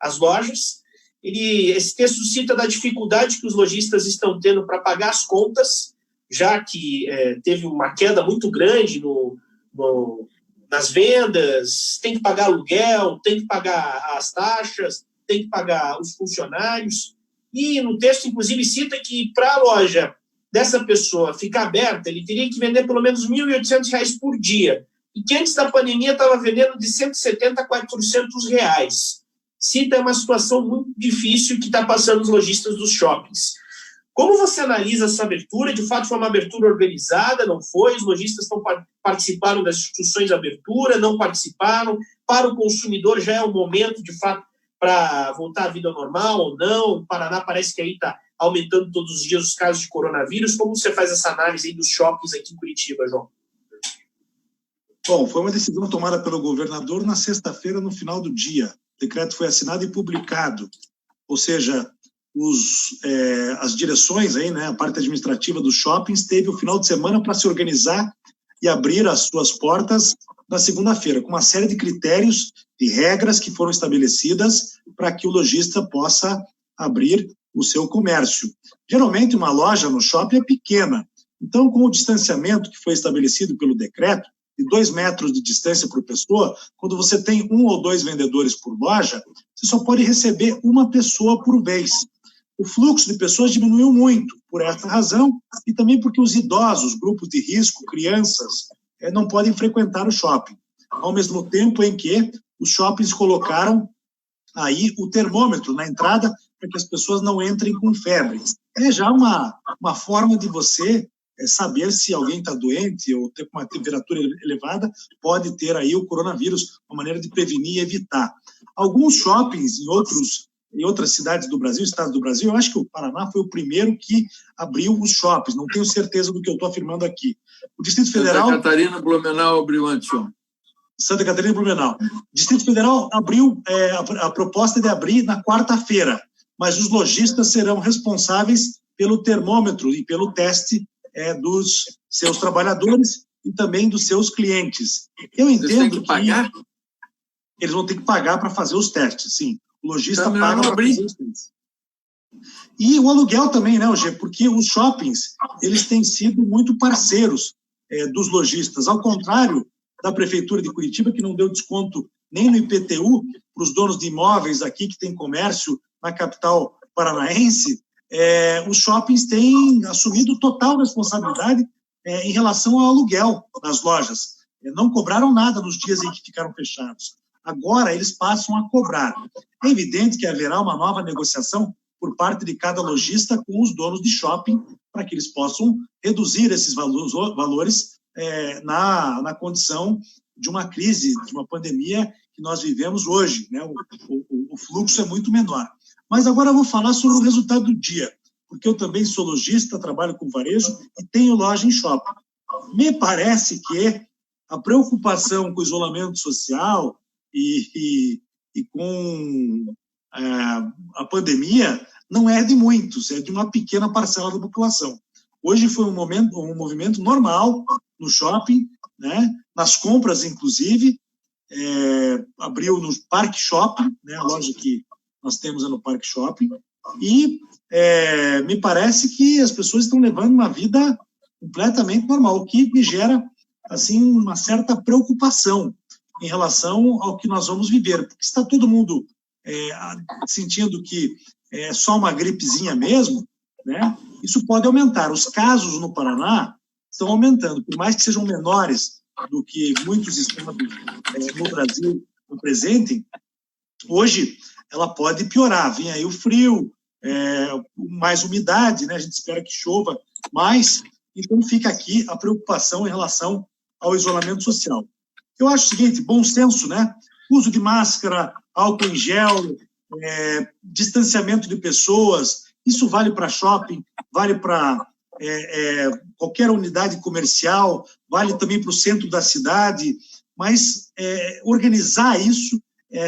as lojas. Esse texto cita da dificuldade que os lojistas estão tendo para pagar as contas, já que teve uma queda muito grande nas vendas, tem que pagar aluguel, tem que pagar as taxas, tem que pagar os funcionários. E no texto, inclusive, cita que para a loja dessa pessoa ficar aberta, ele teria que vender pelo menos R$ 1.800 por dia. E que antes da pandemia estava vendendo de R$ 170 a R$ 400. Cita uma situação muito difícil que está passando os lojistas dos shoppings. Como você analisa essa abertura? De fato, foi uma abertura organizada, não foi? Os lojistas participaram das instruções de abertura, não participaram? Para o consumidor já é o momento, de fato, para voltar à vida normal ou não? O Paraná parece que aí está aumentando todos os dias os casos de coronavírus. Como você faz essa análise aí dos shoppings aqui em Curitiba, João? Bom, foi uma decisão tomada pelo governador na sexta-feira, no final do dia. O decreto foi assinado e publicado. Ou seja, as direções, aí, né, a parte administrativa dos shoppings, teve o final de semana para se organizar e abrir as suas portas na segunda-feira, com uma série de critérios e regras que foram estabelecidas para que o lojista possa abrir o seu comércio. Geralmente, uma loja no shopping é pequena. Então, com o distanciamento que foi estabelecido pelo decreto, de 2 metros de distância por pessoa, quando você tem 1 ou 2 vendedores por loja, você só pode receber uma pessoa por vez. O fluxo de pessoas diminuiu muito por essa razão e também porque os idosos, grupos de risco, crianças, não podem frequentar o shopping. Ao mesmo tempo em que os shoppings colocaram aí o termômetro na entrada para que as pessoas não entrem com febre. É já uma forma de você saber se alguém está doente ou ter uma temperatura elevada, pode ter aí o coronavírus, uma maneira de prevenir e evitar. Alguns shoppings em outras cidades do Brasil, estados do Brasil, eu acho que o Paraná foi o primeiro que abriu os shoppings, não tenho certeza do que eu estou afirmando aqui. O Distrito Federal... Santa Catarina, Blumenau abriu antes. Santa Catarina e Blumenau. O Distrito Federal abriu a proposta de abrir na quarta-feira, mas os lojistas serão responsáveis pelo termômetro e pelo teste dos seus trabalhadores e também dos seus clientes. Eu entendo Eles têm que pagar? Eles vão ter que pagar para fazer os testes, sim. O lojista também paga para fazer os testes. E o aluguel também, né, Gê? Porque os shoppings, eles têm sido muito parceiros dos lojistas, ao contrário da Prefeitura de Curitiba, que não deu desconto nem no IPTU para os donos de imóveis aqui que tem comércio na capital paranaense. Os shoppings têm assumido total responsabilidade em relação ao aluguel das lojas. Não cobraram nada nos dias em que ficaram fechados. Agora eles passam a cobrar. É evidente que haverá uma nova negociação por parte de cada lojista com os donos de shopping, para que eles possam reduzir esses valores na condição de uma crise, de uma pandemia que nós vivemos hoje, né? O fluxo é muito menor. Mas agora eu vou falar sobre o resultado do dia, porque eu também sou lojista, trabalho com varejo e tenho loja em shopping. Me parece que a preocupação com o isolamento social e com a pandemia não é de muitos, é de uma pequena parcela da população. Hoje foi um movimento normal no shopping, né? Nas compras, inclusive, abriu no Parque Shopping, né? A loja que nós temos é no Parque Shopping, e me parece que as pessoas estão levando uma vida completamente normal, o que me gera assim, uma certa preocupação em relação ao que nós vamos viver, porque está todo mundo sentindo que é só uma gripezinha mesmo, né? Isso pode aumentar. Os casos no Paraná estão aumentando, por mais que sejam menores do que muitos estados no Brasil apresentem. Hoje ela pode piorar, vem aí o frio, mais umidade, né? A gente espera que chova mais, então fica aqui a preocupação em relação ao isolamento social. Eu acho o seguinte, bom senso, né? Uso de máscara, álcool em gel, distanciamento de pessoas, isso vale para shopping, vale para qualquer unidade comercial, vale também para o centro da cidade, mas organizar isso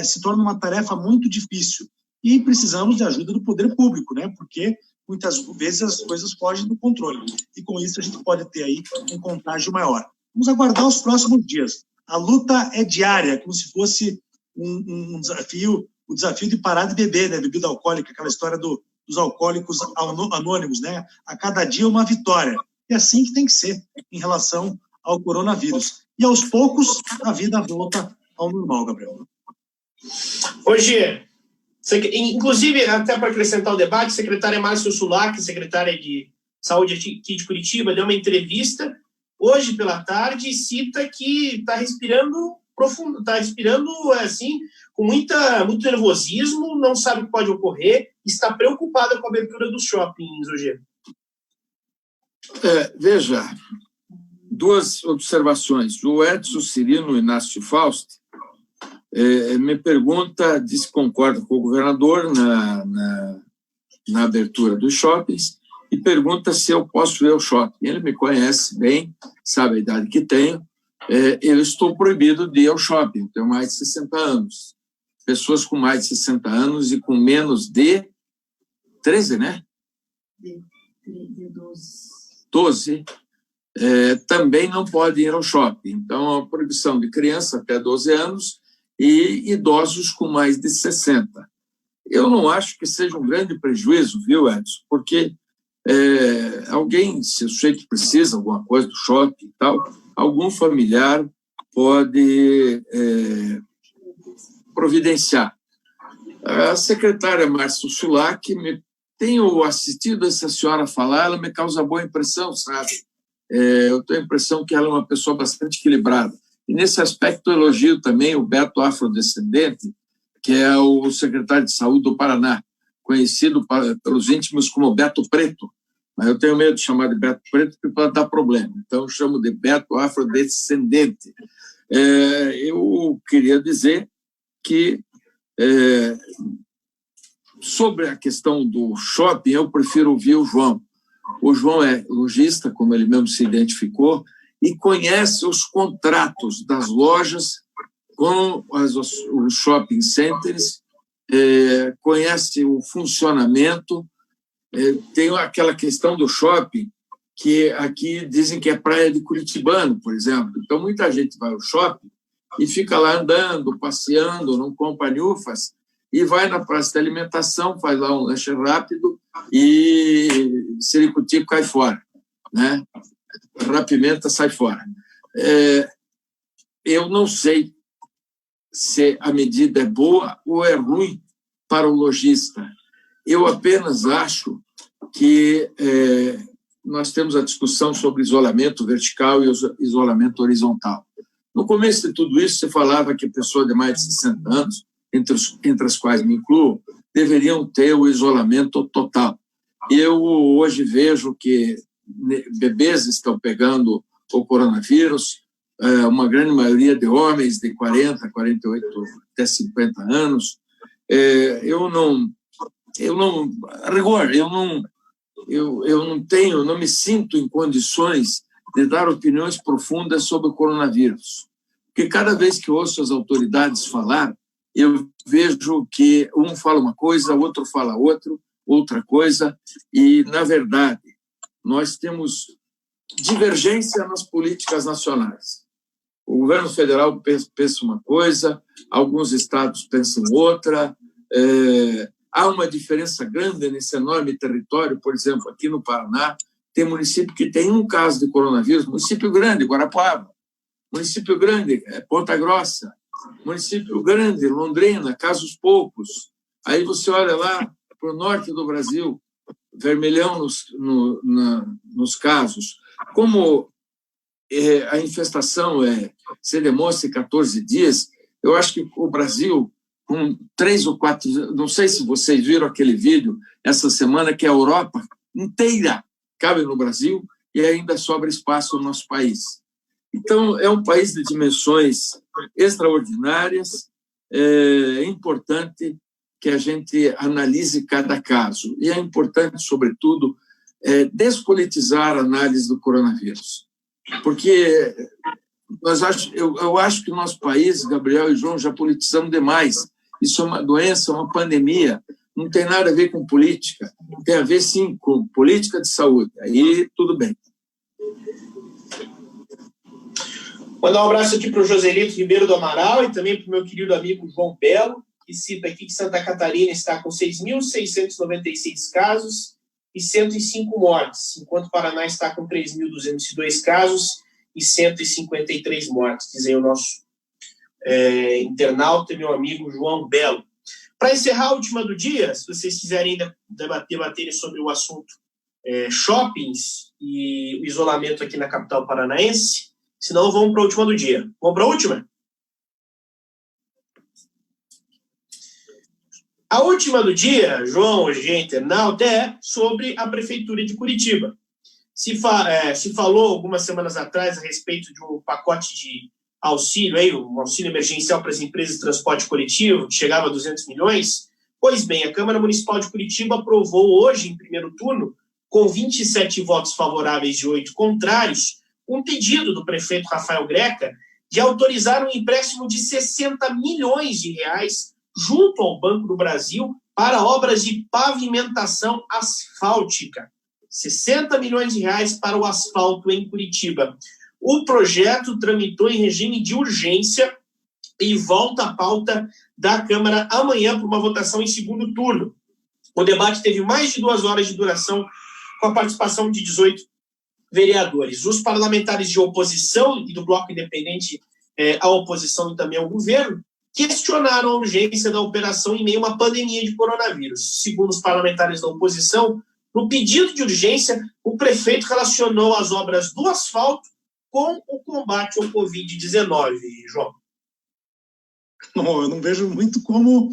se torna uma tarefa muito difícil e precisamos de ajuda do poder público, né? Porque muitas vezes as coisas fogem do controle e com isso a gente pode ter aí um contágio maior. Vamos aguardar os próximos dias. A luta é diária, como se fosse um desafio, o desafio de parar de beber, né? Bebida alcoólica, aquela história dos alcoólicos anônimos, né? A cada dia uma vitória. É assim que tem que ser em relação ao coronavírus. E aos poucos a vida volta ao normal, Gabriel. Hoje, inclusive, até para acrescentar o debate, a secretária Márcia Sulac, secretária de Saúde aqui de Curitiba, deu uma entrevista hoje pela tarde, cita que está respirando profundo, está respirando assim, com muito nervosismo, não sabe o que pode ocorrer, está preocupada com a abertura dos shoppings, hoje. Veja, duas observações. O Edson Cirino Inácio Fausto me pergunta, diz que concorda com o governador na abertura dos shoppings, e pergunta se eu posso ver o shopping. Ele me conhece bem, sabe a idade que tenho. Eu estou proibido de ir ao shopping, tenho mais de 60 anos. Pessoas com mais de 60 anos e com menos de 13, né? De 12. Também não podem ir ao shopping. Então, a proibição de criança até 12 anos e idosos com mais de 60. Eu não acho que seja um grande prejuízo, viu, Edson? Porque alguém, se eu sei que precisa alguma coisa do shopping e tal, algum familiar pode providenciar. A secretária Márcia Sulac, tenho assistido essa senhora falar, ela me causa boa impressão, sabe? Eu tenho a impressão que ela é uma pessoa bastante equilibrada. E nesse aspecto eu elogio também o Beto Afrodescendente, que é o secretário de Saúde do Paraná, conhecido pelos íntimos como Beto Preto. Mas eu tenho medo de chamar de Beto Preto porque pode dar problema. Então, eu chamo de Beto Afrodescendente. Eu queria dizer que, sobre a questão do shopping, eu prefiro ouvir o João. O João é lojista, como ele mesmo se identificou, e conhece os contratos das lojas com os shopping centers, conhece o funcionamento. Tem aquela questão do shopping, que aqui dizem que é praia de curitibano, por exemplo. Então, muita gente vai ao shopping e fica lá andando, passeando, não compra nhufas, e vai na praça de alimentação, faz lá um lanche rápido e Sericutico cai fora, né? Rapimenta sai fora. Eu não sei se a medida é boa ou é ruim para o lojista. Eu apenas acho que nós temos a discussão sobre isolamento vertical e isolamento horizontal. No começo de tudo isso, você falava que a pessoa de mais de 60 anos, entre as quais me incluo, deveriam ter o isolamento total. Eu hoje vejo que bebês estão pegando o coronavírus, uma grande maioria de homens de 40, 48 até 50 anos. Eu não me sinto em condições de dar opiniões profundas sobre o coronavírus, porque cada vez que ouço as autoridades falar, eu vejo que um fala uma coisa, outro fala outra coisa, e, na verdade, nós temos divergência nas políticas nacionais. O governo federal pensa uma coisa, alguns estados pensam outra, há uma diferença grande nesse enorme território. Por exemplo, aqui no Paraná, tem município que tem um caso de coronavírus, município grande, Guarapuava, município grande, Ponta Grossa, município grande, Londrina, casos poucos. Aí você olha lá para o norte do Brasil, vermelhão nos casos. Como a infestação se demonstra em 14 dias, eu acho que o Brasil, com 3 ou 4, não sei se vocês viram aquele vídeo essa semana, que a Europa inteira cabe no Brasil e ainda sobra espaço no nosso país. Então, é um país de dimensões extraordinárias, é importante que a gente analise cada caso. E é importante, sobretudo, despolitizar a análise do coronavírus. Porque eu acho que o nosso país, Gabriel e João, já politizamos demais. Isso é uma doença, uma pandemia, não tem nada a ver com política, tem a ver, sim, com política de saúde. Aí, tudo bem. Mandar um abraço aqui para o Joselito Ribeiro do Amaral e também para o meu querido amigo João Belo, que cita aqui que Santa Catarina está com 6.696 casos e 105 mortes, enquanto o Paraná está com 3.202 casos e 153 mortes, diz aí o nosso internauta, meu amigo João Belo. Para encerrar a última do dia, se vocês quiserem ainda debater sobre o assunto shoppings e o isolamento aqui na capital paranaense, senão vamos para a última do dia. Vamos para a última? A última do dia, João, hoje é internauta, é sobre a Prefeitura de Curitiba. Se falou algumas semanas atrás a respeito de um pacote de auxílio, um auxílio emergencial para as empresas de transporte coletivo, que chegava a 200 milhões. Pois bem, a Câmara Municipal de Curitiba aprovou hoje, em primeiro turno, com 27 votos favoráveis e 8 contrários, um pedido do prefeito Rafael Greca de autorizar um empréstimo de 60 milhões de reais junto ao Banco do Brasil para obras de pavimentação asfáltica. 60 milhões de reais para o asfalto em Curitiba. O projeto tramitou em regime de urgência e volta à pauta da Câmara amanhã para uma votação em segundo turno. O debate teve mais de 2 horas de duração, com a participação de 18 vereadores. Os parlamentares de oposição e do Bloco Independente à oposição e também ao governo questionaram a urgência da operação em meio a uma pandemia de coronavírus. Segundo os parlamentares da oposição, no pedido de urgência, o prefeito relacionou as obras do asfalto com o combate ao Covid-19, João. Não, eu não vejo muito como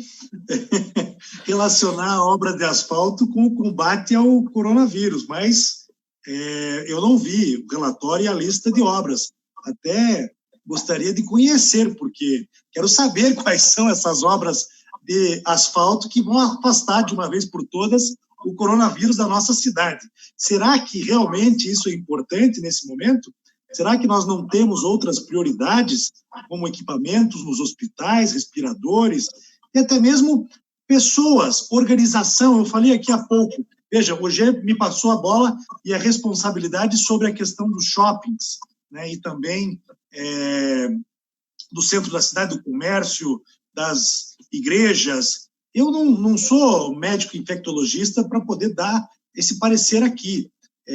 relacionar a obra de asfalto com o combate ao coronavírus, mas eu não vi o relatório e a lista de obras. Até gostaria de conhecer, porque quero saber quais são essas obras de asfalto que vão afastar de uma vez por todas o coronavírus da nossa cidade. Será que realmente isso é importante nesse momento? Será que nós não temos outras prioridades, como equipamentos nos hospitais, respiradores, e até mesmo pessoas, organização? Eu falei aqui há pouco, veja, o Gê me passou a bola e a responsabilidade sobre a questão dos shoppings, né, e também do centro da cidade, do comércio, das igrejas. Eu não sou médico infectologista para poder dar esse parecer aqui,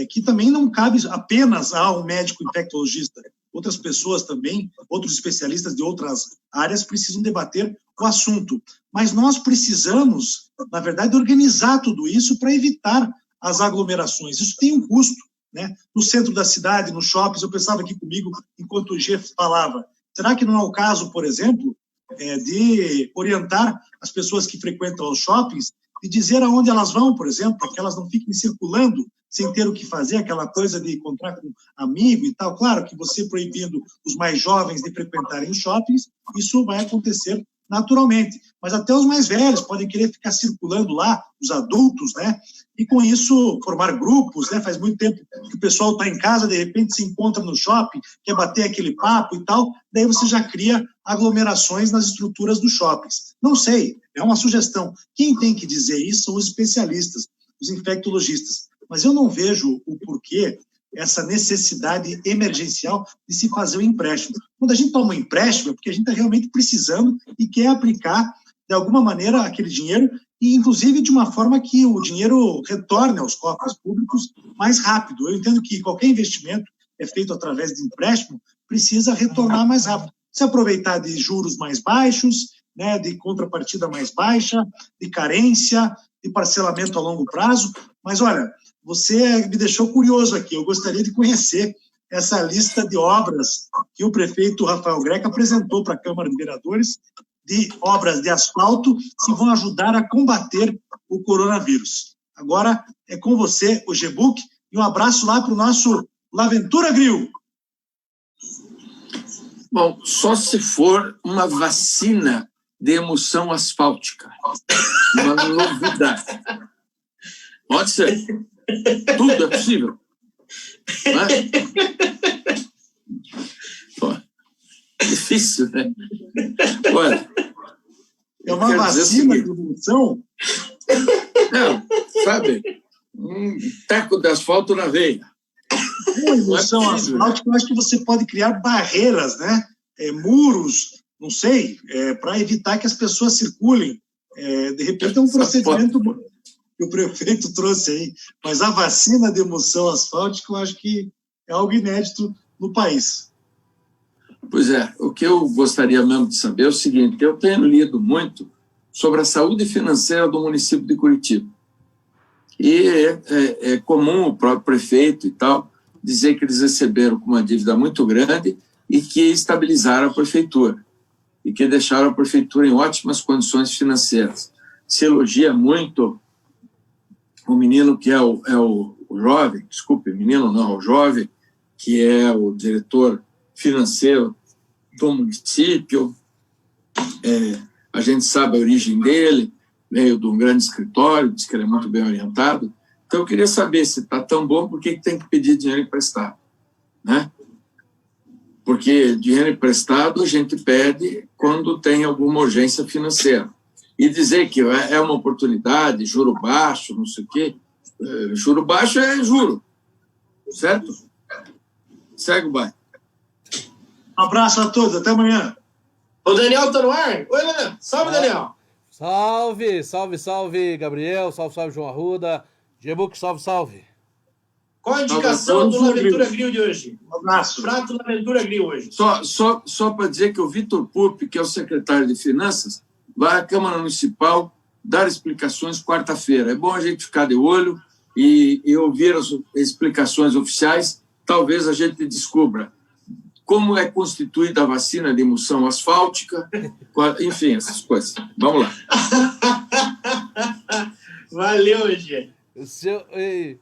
que também não cabe apenas a um médico infectologista. Outras pessoas também, outros especialistas de outras áreas precisam debater o assunto. Mas nós precisamos, na verdade, organizar tudo isso para evitar as aglomerações. Isso tem um custo, né? No centro da cidade, nos shoppings, eu pensava aqui comigo, enquanto o Gê falava, será que não é o caso, por exemplo, de orientar as pessoas que frequentam os shoppings e dizer aonde elas vão, por exemplo, para que elas não fiquem circulando sem ter o que fazer, aquela coisa de encontrar com amigo e tal. Claro que você proibindo os mais jovens de frequentarem os shoppings, isso vai acontecer naturalmente. Mas até os mais velhos podem querer ficar circulando lá, os adultos, né? E com isso formar grupos, né? Faz muito tempo que o pessoal está em casa, de repente se encontra no shopping, quer bater aquele papo e tal, daí você já cria aglomerações nas estruturas dos shoppings. Não sei, é uma sugestão. Quem tem que dizer isso são os especialistas, os infectologistas. Mas eu não vejo o porquê essa necessidade emergencial de se fazer o empréstimo. Quando a gente toma um empréstimo, é porque a gente está realmente precisando e quer aplicar, de alguma maneira, aquele dinheiro, e inclusive de uma forma que o dinheiro retorne aos cofres públicos mais rápido. Eu entendo que qualquer investimento é feito através de empréstimo, precisa retornar mais rápido. Se aproveitar de juros mais baixos, né, de contrapartida mais baixa, de carência, de parcelamento a longo prazo. Mas, olha, você me deixou curioso aqui. Eu gostaria de conhecer essa lista de obras que o prefeito Rafael Greca apresentou para a Câmara de Vereadores, de obras de asfalto que vão ajudar a combater o coronavírus. Agora é com você, o Gebuk, e um abraço lá para o nosso Laventura Grill. Bom, só se for uma vacina de emoção asfáltica. Uma novidade. Pode ser. Tudo é possível. Não é? Pô, difícil, né? Olha, é uma vacina de emoção? Não, sabe? Um taco de asfalto na veia. Com emoção asfáltica, eu acho que você pode criar barreiras, né? Muros, não sei, para evitar que as pessoas circulem. De repente é um procedimento que o prefeito trouxe aí. Mas a vacina de emoção asfáltica, eu acho que é algo inédito no país. Pois é, o que eu gostaria mesmo de saber é o seguinte: eu tenho lido muito sobre a saúde financeira do município de Curitiba. E é comum o próprio prefeito e tal dizer que eles receberam com uma dívida muito grande e que estabilizaram a prefeitura e que deixaram a prefeitura em ótimas condições financeiras. Se elogia muito o menino que é o jovem, desculpe, menino não, o jovem, que é o diretor financeiro do município. A gente sabe a origem dele, veio de um grande escritório, diz que ele é muito bem orientado. Então, eu queria saber se está tão bom, por que tem que pedir dinheiro emprestado, né? Porque dinheiro emprestado a gente pede quando tem alguma urgência financeira. E dizer que é uma oportunidade, juro baixo, não sei o quê. Juro baixo é juro, certo? Segue o bairro. Um abraço a todos, até amanhã. O Daniel está no ar? Oi, Daniel. Salve, Daniel. Salve, salve, salve, Gabriel. Salve, salve, João Arruda. Gebuk, salve, salve. Qual a indicação do Laventura Grill de hoje? Um abraço. Prato Laventura Grill hoje. Só para dizer que o Vitor Pupi, que é o secretário de Finanças, vai à Câmara Municipal dar explicações quarta-feira. É bom a gente ficar de olho e ouvir as explicações oficiais. Talvez a gente descubra como é constituída a vacina de emulsão asfáltica, enfim, essas coisas. Vamos lá. Valeu, Gê.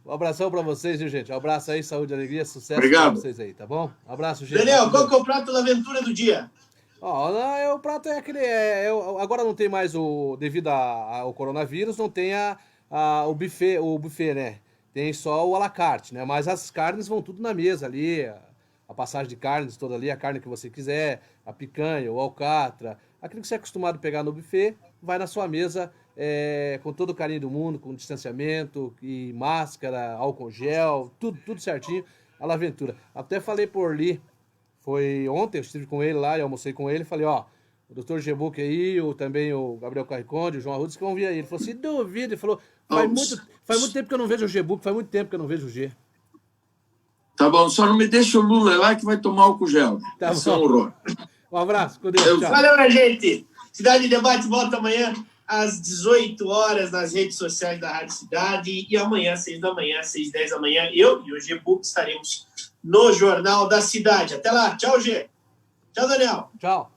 Um abração para vocês, viu, gente? Um abraço aí, saúde, alegria, sucesso para vocês aí, tá bom? Um abraço, gente. Daniel, qual que é o prato da aventura do dia? O prato é aquele... agora não tem mais devido ao coronavírus, não tem o buffet, né? Tem só o à la carte, né? Mas as carnes vão tudo na mesa ali, a passagem de carnes toda ali, a carne que você quiser, a picanha, o alcatra, aquilo que você é acostumado a pegar no buffet, vai na sua mesa com todo o carinho do mundo, com distanciamento, e máscara, álcool gel, tudo certinho, a Laventura. Até falei por Orly, foi ontem, eu estive com ele lá, eu almocei com ele, falei, o Dr. Gebuk aí, também o Gabriel Carriconde, o João Arruda, que vão vir aí. Ele falou assim, duvido, ele falou, faz muito tempo que eu não vejo o Gebuk, faz muito tempo que eu não vejo o G. Tá bom, só não me deixa o Lula lá que vai tomar álcool gel. Tá Isso é um horror. Um abraço, com Deus, tchau. Valeu, minha gente. Cidade de Debate volta amanhã às 18 horas nas redes sociais da Rádio Cidade e amanhã, 6 da manhã, 6h10 da manhã, eu e o Gebuk estaremos no Jornal da Cidade. Até lá. Tchau, Gê. Tchau, Daniel. Tchau.